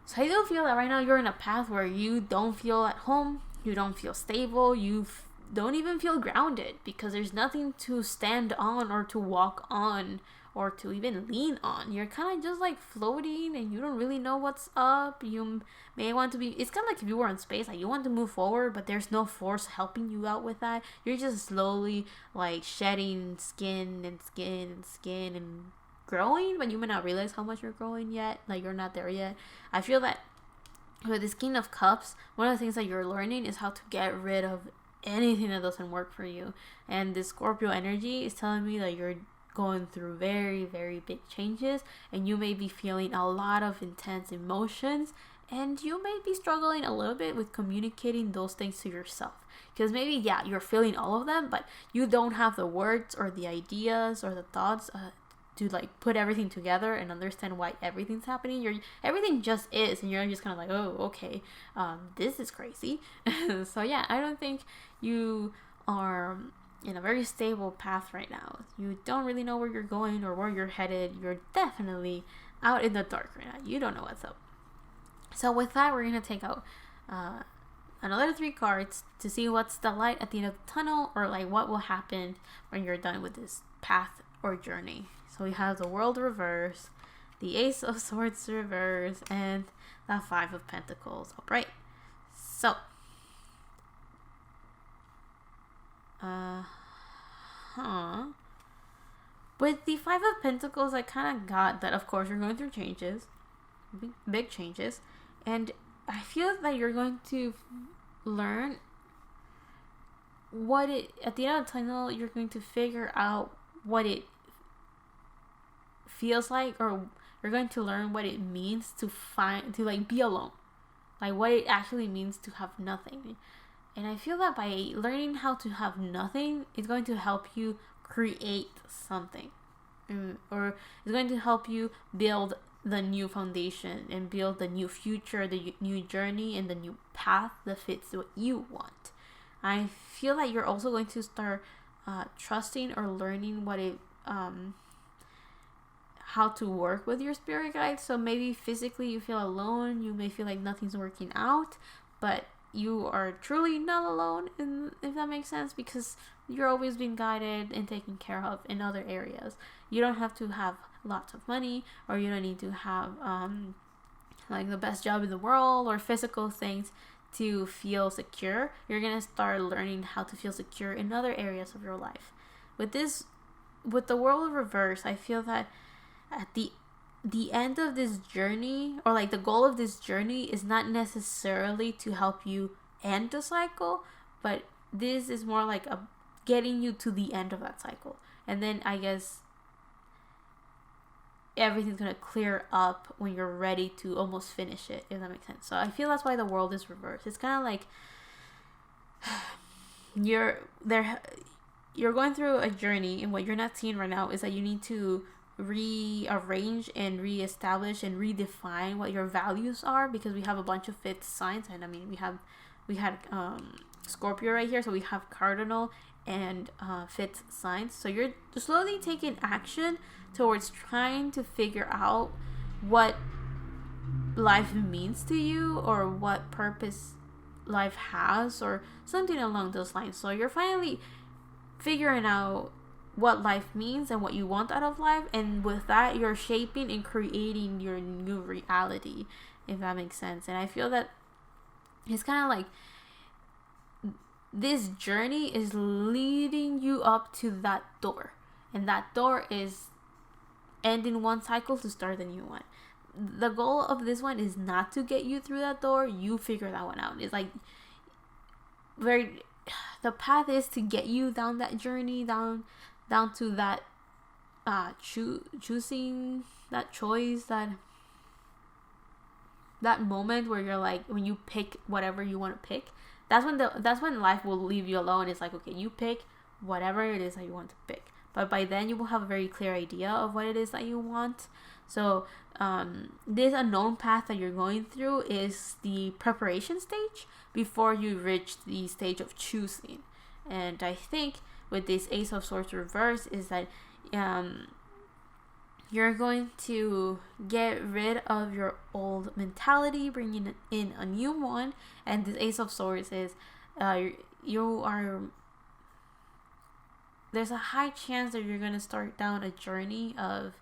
[SPEAKER 1] so I do feel that right now you're in a path where you don't feel at home, you don't feel stable, you don't even feel grounded, because there's nothing to stand on or to walk on or to even lean on. You're kind of just like floating and you don't really know what's up. You may want to be, it's kind of like if you were in space, like you want to move forward, but there's no force helping you out with that. You're just slowly like shedding skin and skin and skin and growing, but you may not realize how much you're growing yet. Like you're not there yet. I feel that with this King of Cups, one of the things that you're learning is how to get rid of anything that doesn't work for you. And this Scorpio energy is telling me that you're going through very, very big changes, and you may be feeling a lot of intense emotions, and you may be struggling a little bit with communicating those things to yourself, because maybe you're feeling all of them, but you don't have the words or the ideas or the thoughts to like put everything together and understand why everything's happening. Everything just is, and you're just kind of like, oh, okay, this is crazy. So yeah, I don't think you are in a very stable path right now. You don't really know where you're going or where you're headed. You're definitely out in the dark right now. You don't know what's up. So with that, we're gonna take out another 3 cards to see what's the light at the end of the tunnel, or like what will happen when you're done with this path or journey. So we have the World reverse, the Ace of Swords reverse, and the 5 of Pentacles upright. So, with the 5 of Pentacles, I kind of got that, of course, you're going through changes, big changes, and I feel that you're going to learn at the end of the tunnel, you're going to figure out what it feels like, or you're going to learn what it means to be alone, like what it actually means to have nothing. And I feel that by learning how to have nothing, it's going to help you create something, or it's going to help you build the new foundation and build the new future, the new journey, and the new path that fits what you want. I feel that you're also going to start trusting or learning what it how to work with your spirit guides. So maybe physically you feel alone, you may feel like nothing's working out, but you are truly not alone, if that makes sense, because you're always being guided and taken care of in other areas. You don't have to have lots of money, or you don't need to have like the best job in the world or physical things to feel secure. You're gonna start learning how to feel secure in other areas of your life. With the World reverse, I feel that at the end of this journey, or like the goal of this journey, is not necessarily to help you end the cycle, but this is more like getting you to the end of that cycle, and then I guess everything's gonna clear up when you're ready to almost finish it, if that makes sense. So I feel that's why the World is reversed. It's kind of like you're going through a journey, and what you're not seeing right now is that you need to rearrange and reestablish and redefine what your values are, because we have a bunch of 5th signs, and I mean we had Scorpio right here, so we have cardinal and 5th signs. So you're slowly taking action towards trying to figure out what life means to you, or what purpose life has, or something along those lines. So you're finally figuring out what life means and what you want out of life, and with that you're shaping and creating your new reality, if that makes sense. And I feel that it's kind of like this journey is leading you up to that door, and that door is ending one cycle to start the new one. The goal of this one is not to get you through that door. You figure that one out. It's like the path is to get you down that journey, down to that choosing, that choice, that moment where you're like, when you pick whatever you want to pick, that's when life will leave you alone. It's like, okay, you pick whatever it is that you want to pick, but by then you will have a very clear idea of what it is that you want. So this unknown path that you're going through is the preparation stage before you reach the stage of choosing. And I think with this Ace of Swords reverse is that you're going to get rid of your old mentality, bringing in a new one. And this Ace of Swords is there's a high chance that you're going to start down a journey of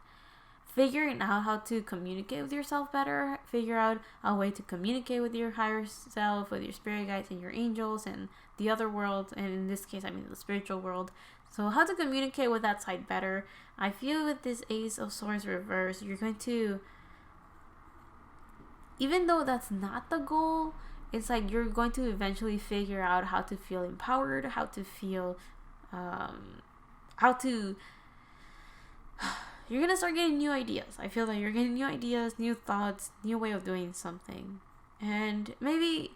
[SPEAKER 1] figuring out how to communicate with yourself better, figure out a way to communicate with your higher self, with your spirit guides and your angels and the other world, and in this case I mean the spiritual world. So how to communicate with that side better. I feel with this Ace of Swords reverse, you're going to, even though that's not the goal, it's like you're going to eventually figure out how to feel empowered, how to feel you're gonna start getting new ideas. I feel like you're getting new ideas, new thoughts, new way of doing something, and maybe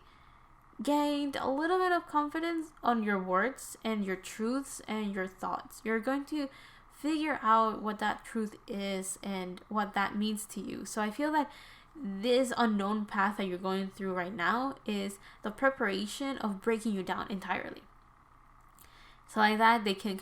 [SPEAKER 1] gained a little bit of confidence on your words and your truths and your thoughts. You're going to figure out what that truth is and what that means to you. So I feel that this unknown path that you're going through right now is the preparation of breaking you down entirely. So like that, they can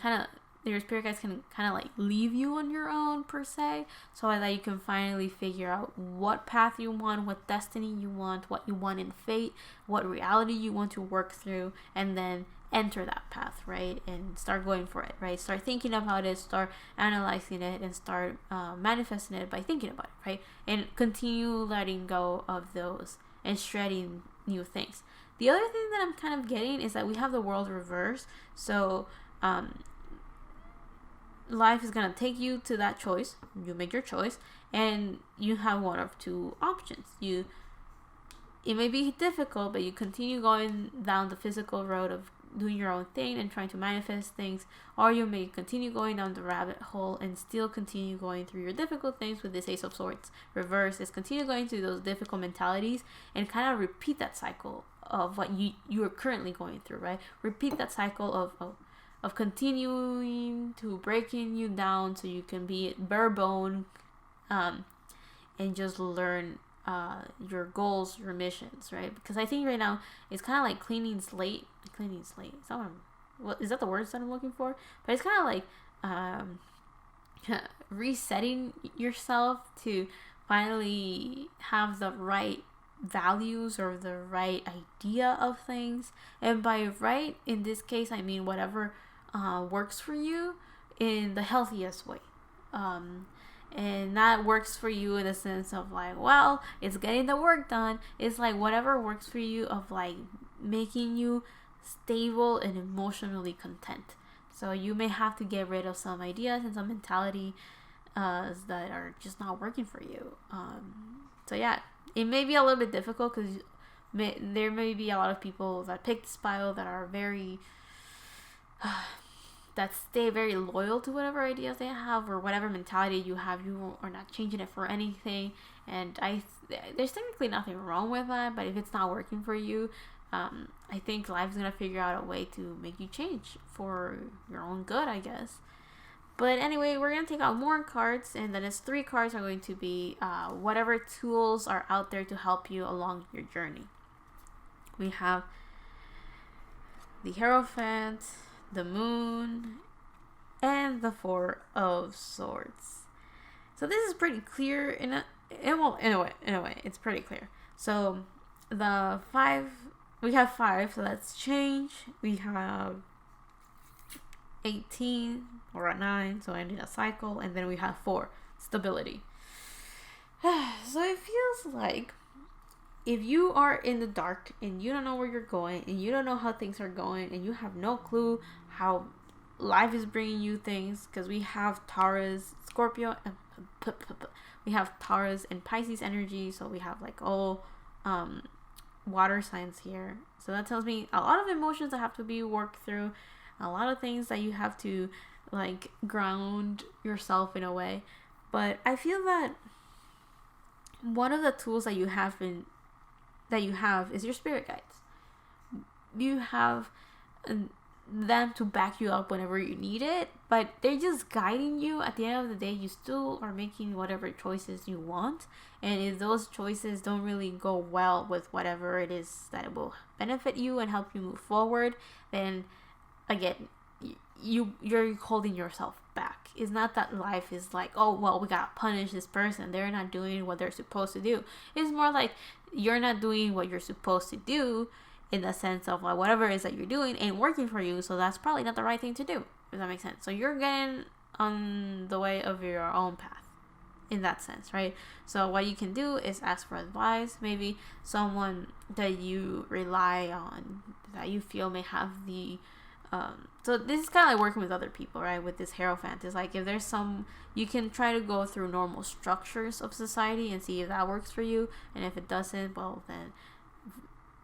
[SPEAKER 1] your spirit guides can kind of like leave you on your own per se, so that you can finally figure out what path you want, what destiny you want, what you want in fate, what reality you want to work through, and then enter that path, right? And start going for it, right? Start thinking about it, start analyzing it, and start manifesting it by thinking about it, right? And continue letting go of those and shredding new things. The other thing that I'm kind of getting is that we have the world reverse. So life is going to take you to that choice. You make your choice, and you have one of two options. It may be difficult, but you continue going down the physical road of doing your own thing and trying to manifest things, or you may continue going down the rabbit hole and still continue going through your difficult things. With this Ace of Swords reverse is continue going through those difficult mentalities and kind of repeat that cycle of what you are currently going through, right? Repeat that cycle of continuing to breaking you down so you can be bare bone and just learn your goals, your missions, right? Because I think right now it's kind of like cleaning slate. Is that the words that I'm looking for? But it's kind of like resetting yourself to finally have the right values or the right idea of things. And by right, in this case, I mean whatever works for you in the healthiest way. And that works for you in the sense of like, well, it's getting the work done. It's like whatever works for you of like making you stable and emotionally content. So you may have to get rid of some ideas and some mentality that are just not working for you. So yeah, it may be a little bit difficult because there may be a lot of people that pick this pile that are very that stay very loyal to whatever ideas they have or whatever mentality you have. You are not changing it for anything, and there's technically nothing wrong with that. But if it's not working for you, I think life's gonna figure out a way to make you change for your own good, I guess. But anyway, we're gonna take out more cards, and then its 3 cards are going to be whatever tools are out there to help you along your journey. We have the Hierophant, the Moon, and the 4 of Swords. So this is pretty clear in a way, it's pretty clear. So the 5, we have 5, so that's change. We have 18 or a 9, so ending a cycle, and then we have 4, stability. So it feels like if you are in the dark and you don't know where you're going and you don't know how things are going and you have no clue how life is bringing you things, because we have Taurus, Scorpio, we have Taurus and Pisces energy, so we have like all water signs here. So that tells me a lot of emotions that have to be worked through, a lot of things that you have to like ground yourself in a way. But I feel that one of the tools that you have is your spirit guides. You have them to back you up whenever you need it, but they're just guiding you. At the end of the day, you still are making whatever choices you want, and if those choices don't really go well with whatever it is that will benefit you and help you move forward, then again, you're holding yourself back. It's not that life is like, oh well, we gotta punish this person, they're not doing what they're supposed to do. It's more like you're not doing what you're supposed to do, in the sense of like whatever it is that you're doing ain't working for you, so that's probably not the right thing to do, if that makes sense. So you're getting on the way of your own path in that sense, right? So what you can do is ask for advice, maybe someone that you rely on, that you feel may have the so this is kind of like working with other people, right? With this Hierophant, is like if there's you can try to go through normal structures of society and see if that works for you, and if it doesn't, well then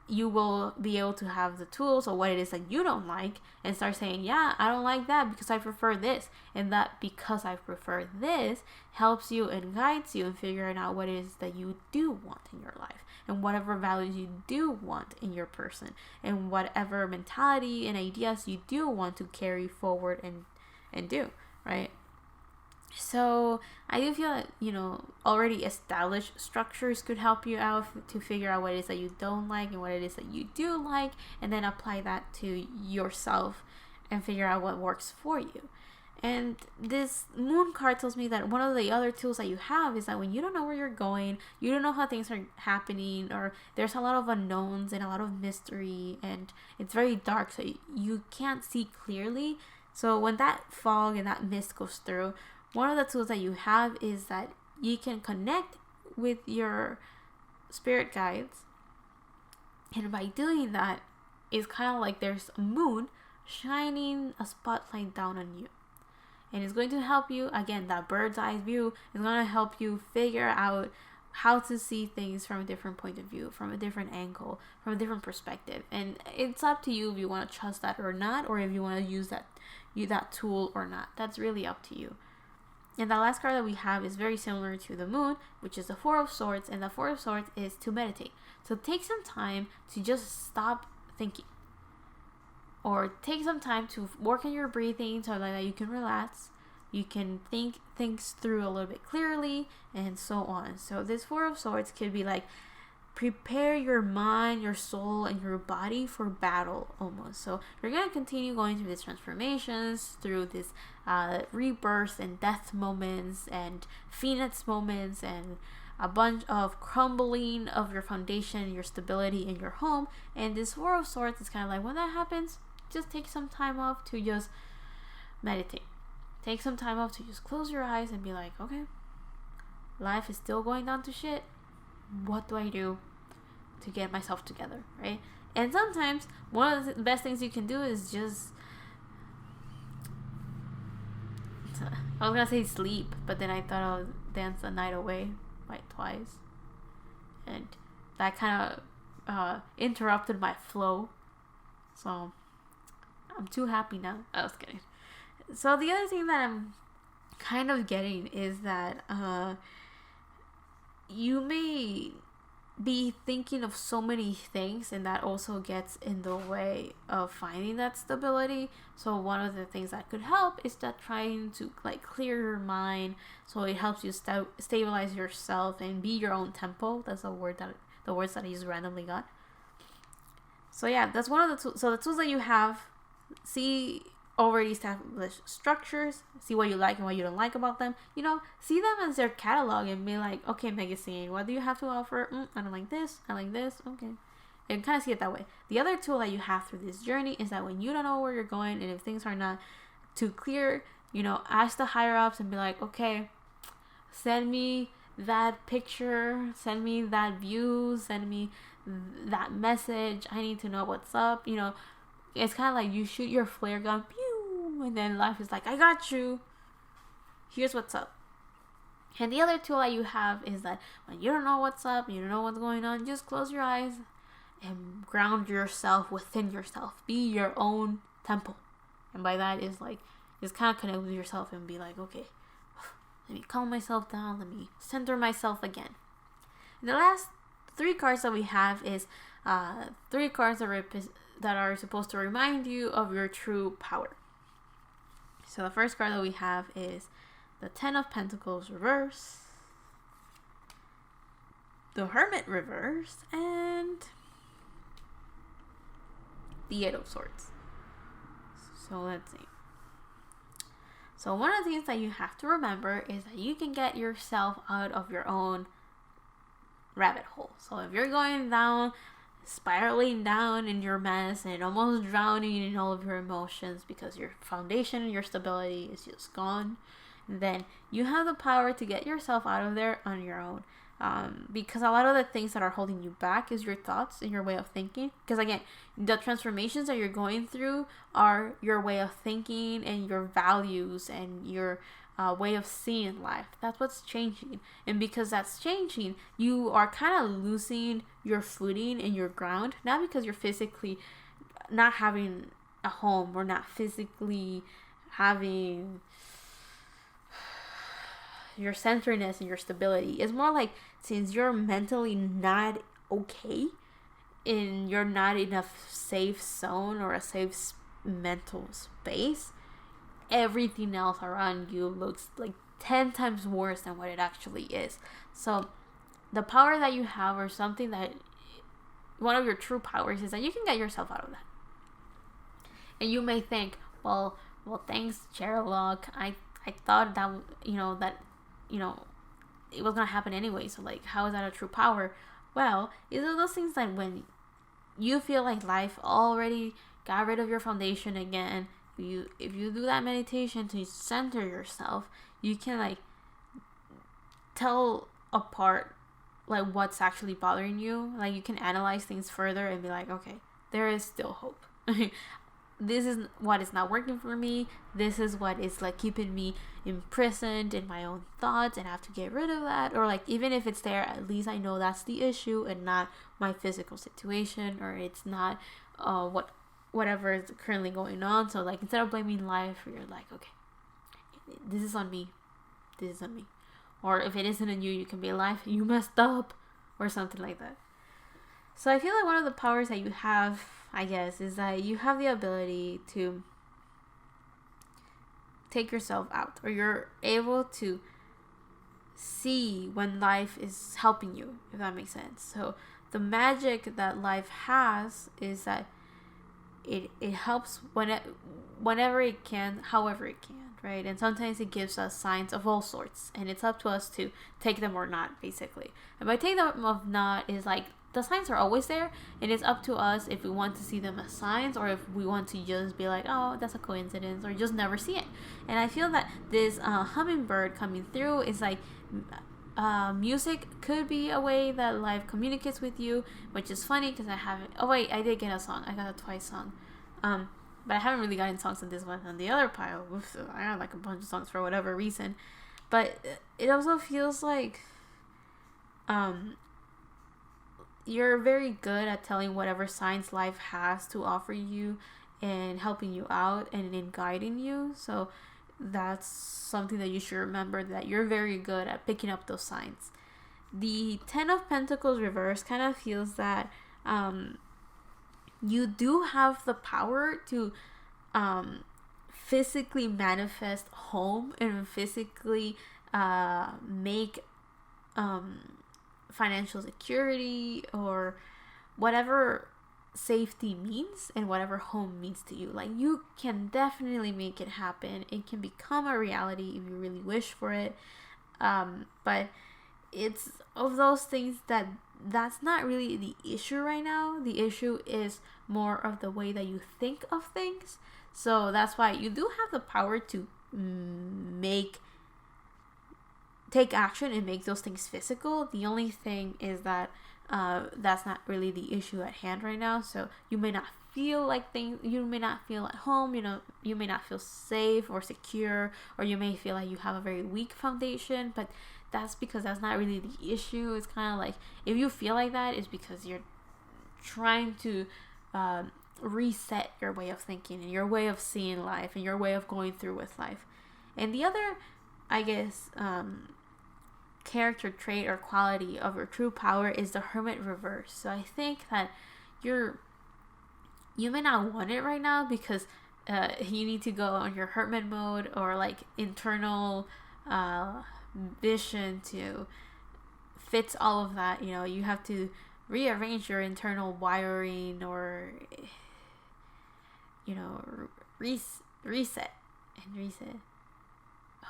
[SPEAKER 1] you will be able to have the tools or what it is that you don't like and start saying, yeah, I don't like that because I prefer this. And that because I prefer this helps you and guides you in figuring out what it is that you do want in your life and whatever values you do want in your person and whatever mentality and ideas you do want to carry forward and do, right? So I do feel that, already established structures could help you out to figure out what it is that you don't like and what it is that you do like, and then apply that to yourself and figure out what works for you. And this moon card tells me that one of the other tools that you have is that when you don't know where you're going, you don't know how things are happening, or there's a lot of unknowns and a lot of mystery and it's very dark, so you can't see clearly. So when that fog and that mist goes through, one of the tools that you have is that you can connect with your spirit guides. And by doing that, it's kind of like there's a moon shining a spotlight down on you. And it's going to help you, again, that bird's eye view is going to help you figure out how to see things from a different point of view, from a different angle, from a different perspective. And it's up to you if you want to trust that or not, or if you want to use that tool or not. That's really up to you. And the last card that we have is very similar to the moon, which is the Four of Swords. And the Four of Swords is to meditate. So take some time to just stop thinking. Or take some time to work on your breathing so that you can relax. You can think things through a little bit clearly and so on. So this Four of Swords could be like, prepare your mind, your soul, and your body for battle almost. So you're going to continue going through these transformations, through this rebirth and death moments and phoenix moments and a bunch of crumbling of your foundation, your stability in your home. And this Four of Swords is kind of like, when that happens, just take some time off to just meditate. Take some time off to just close your eyes and be like, okay, life is still going down to shit. What do I do to get myself together, right? And sometimes one of the best things you can do is just, I was gonna say sleep, but then I thought I'll dance the night away like twice, and that kind of interrupted my flow. So I'm too happy now. I was kidding. So the other thing that I'm kind of getting is that you may be thinking of so many things, and that also gets in the way of finding that stability. So one of the things that could help is that trying to like clear your mind, so it helps you stabilize yourself and be your own tempo. That's the words that I just randomly got. So yeah, that's one of the tools. So the tools that you have, see already established structures, see what you like and what you don't like about them, see them as their catalog and be like, okay, Megacine, what do you have to offer? I don't like this, I like this, okay. And kind of see it that way. The other tool that you have through this journey is that when you don't know where you're going and if things are not too clear, ask the higher ups and be like, okay, send me that picture, send me that view, send me that message. I need to know what's up. You know, it's kind of like you shoot your flare gun, pew, and then life is like, I got you. Here's what's up. And the other tool that you have is that when you don't know what's up, you don't know what's going on, just close your eyes and ground yourself within yourself. Be your own temple. And by that is like, just kind of connect with yourself and be like, okay, let me calm myself down. Let me center myself again. And the last 3 cards that we have is 3 cards that are supposed to remind you of your true power. So the first card that we have is the 10 of Pentacles reverse, the Hermit reverse, and the 8 of Swords. So let's see. So one of the things that you have to remember is that you can get yourself out of your own rabbit hole. So if you're going down, spiraling down in your mess and almost drowning in all of your emotions because your foundation and your stability is just gone, then you have the power to get yourself out of there on your own. Because a lot of the things that are holding you back is your thoughts and your way of thinking. Because again, the transformations that you're going through are your way of thinking and your values and your way of seeing life. That's what's changing. And because that's changing, you are kind of losing your footing and your ground. Not because you're physically not having a home or not physically having your centeredness and your stability. It's more like, since you're mentally not okay and you're not in a safe zone or a safe mental space, everything else around you looks like 10 times worse than what it actually is. So the power that you have, or something that one of your true powers, is that you can get yourself out of that. And you may think, well, thanks, Sherlock. I thought that, it was gonna happen anyway, so like, how is that a true power? Well, it's one of those things that when you feel like life already got rid of your foundation again, if you do that meditation to center yourself, you can like tell apart like what's actually bothering you. Like, you can analyze things further and be like, okay, there is still hope. This is what is not working for me. This is what is like keeping me imprisoned in my own thoughts, and I have to get rid of that. Or like, even if it's there, at least I know that's the issue and not my physical situation, or it's not whatever is currently going on. So like, instead of blaming life, you're like, okay, this is on me. This is on me. Or if it isn't on you, you can be life, you messed up, or something like that. So I feel like one of the powers that you have, I guess, is that you have the ability to take yourself out, or you're able to see when life is helping you, if that makes sense. So the magic that life has is that it helps whenever it can, however it can, right? And sometimes it gives us signs of all sorts, and it's up to us to take them or not, basically. And by take them or not is like, the signs are always there, and it's up to us if we want to see them as signs, or if we want to just be like, oh, that's a coincidence, or just never see it. And I feel that this hummingbird coming through is like, music could be a way that life communicates with you, which is funny because I haven't. Oh wait, I did get a song. I got a Twice song, but I haven't really gotten songs in this one. On the other pile, I got like a bunch of songs for whatever reason. But it also feels like, you're very good at telling whatever signs life has to offer you and helping you out and in guiding you. So that's something that you should remember, that you're very good at picking up those signs. The 10 of Pentacles reverse kind of feels that you do have the power to physically manifest home and physically make financial security, or whatever safety means and whatever home means to you. Like, you can definitely make it happen. It can become a reality if you really wish for it. But it's of those things that's not really the issue right now. The issue is more of the way that you think of things. So that's why you do have the power to make take action and make those things physical. The only thing is that that's not really the issue at hand right now. So you may not feel like things, you may not feel at home, you may not feel safe or secure, or you may feel like you have a very weak foundation, but that's because that's not really the issue. It's kind of like, if you feel like that, it's because you're trying to reset your way of thinking and your way of seeing life and your way of going through with life. And the other, I guess, character trait or quality of your true power is the Hermit reverse. So I think that you may not want it right now because you need to go on your Hermit mode or like internal vision to fix all of that. You have to rearrange your internal wiring, or reset.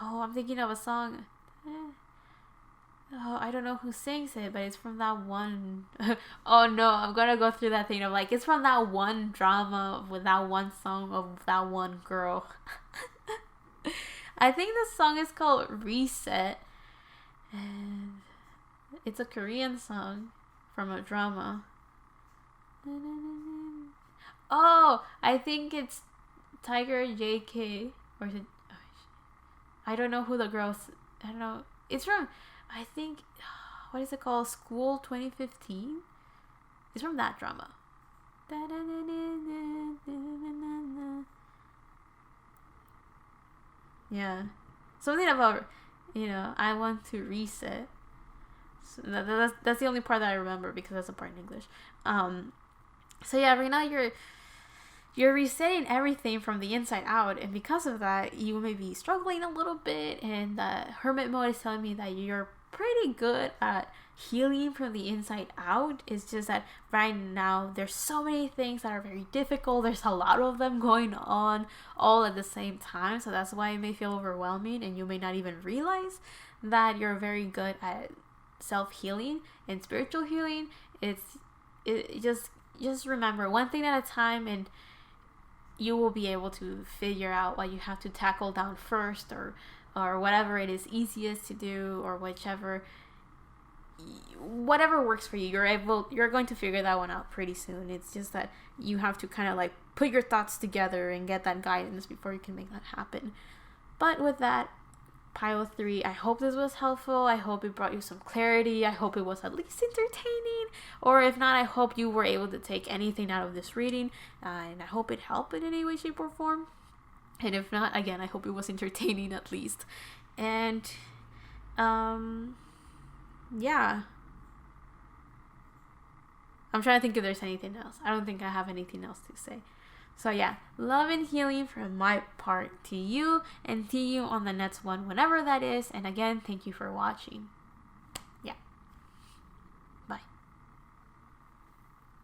[SPEAKER 1] Oh, I'm thinking of a song. Oh, I don't know who sings it, but it's from that one. Oh no, I'm gonna go through that thing of like, it's from that one drama with that one song of that one girl. I think the song is called Reset, and it's a Korean song from a drama. Oh, I think it's Tiger JK, or is it? I don't know who the girl's. I don't know. It's from, I think, what is it called? School 2015? It's from that drama. Yeah. Something about, I want to reset. So that's the only part that I remember, because that's a part in English. So yeah, right now you're resetting everything from the inside out, and because of that, you may be struggling a little bit, and the Hermit mode is telling me that you're pretty good at healing from the inside out. It's just that right now there's so many things that are very difficult. There's a lot of them going on all at the same time, so that's why it may feel overwhelming, and you may not even realize that you're very good at self-healing and spiritual healing. Just remember one thing at a time, and you will be able to figure out what you have to tackle down first, or whatever it is easiest to do, or whatever works for you. You're going to figure that one out pretty soon. It's just that you have to kind of like put your thoughts together and get that guidance before you can make that happen. But with that, Pile 3, I hope this was helpful. I hope it brought you some clarity. I hope it was at least entertaining. Or if not, I hope you were able to take anything out of this reading. And I hope it helped in any way, shape, or form. And if not, again, I hope it was entertaining at least. And, yeah. I'm trying to think if there's anything else. I don't think I have anything else to say. So yeah, love and healing from my part to you, and see you on the next one, whenever that is. And again, thank you for watching.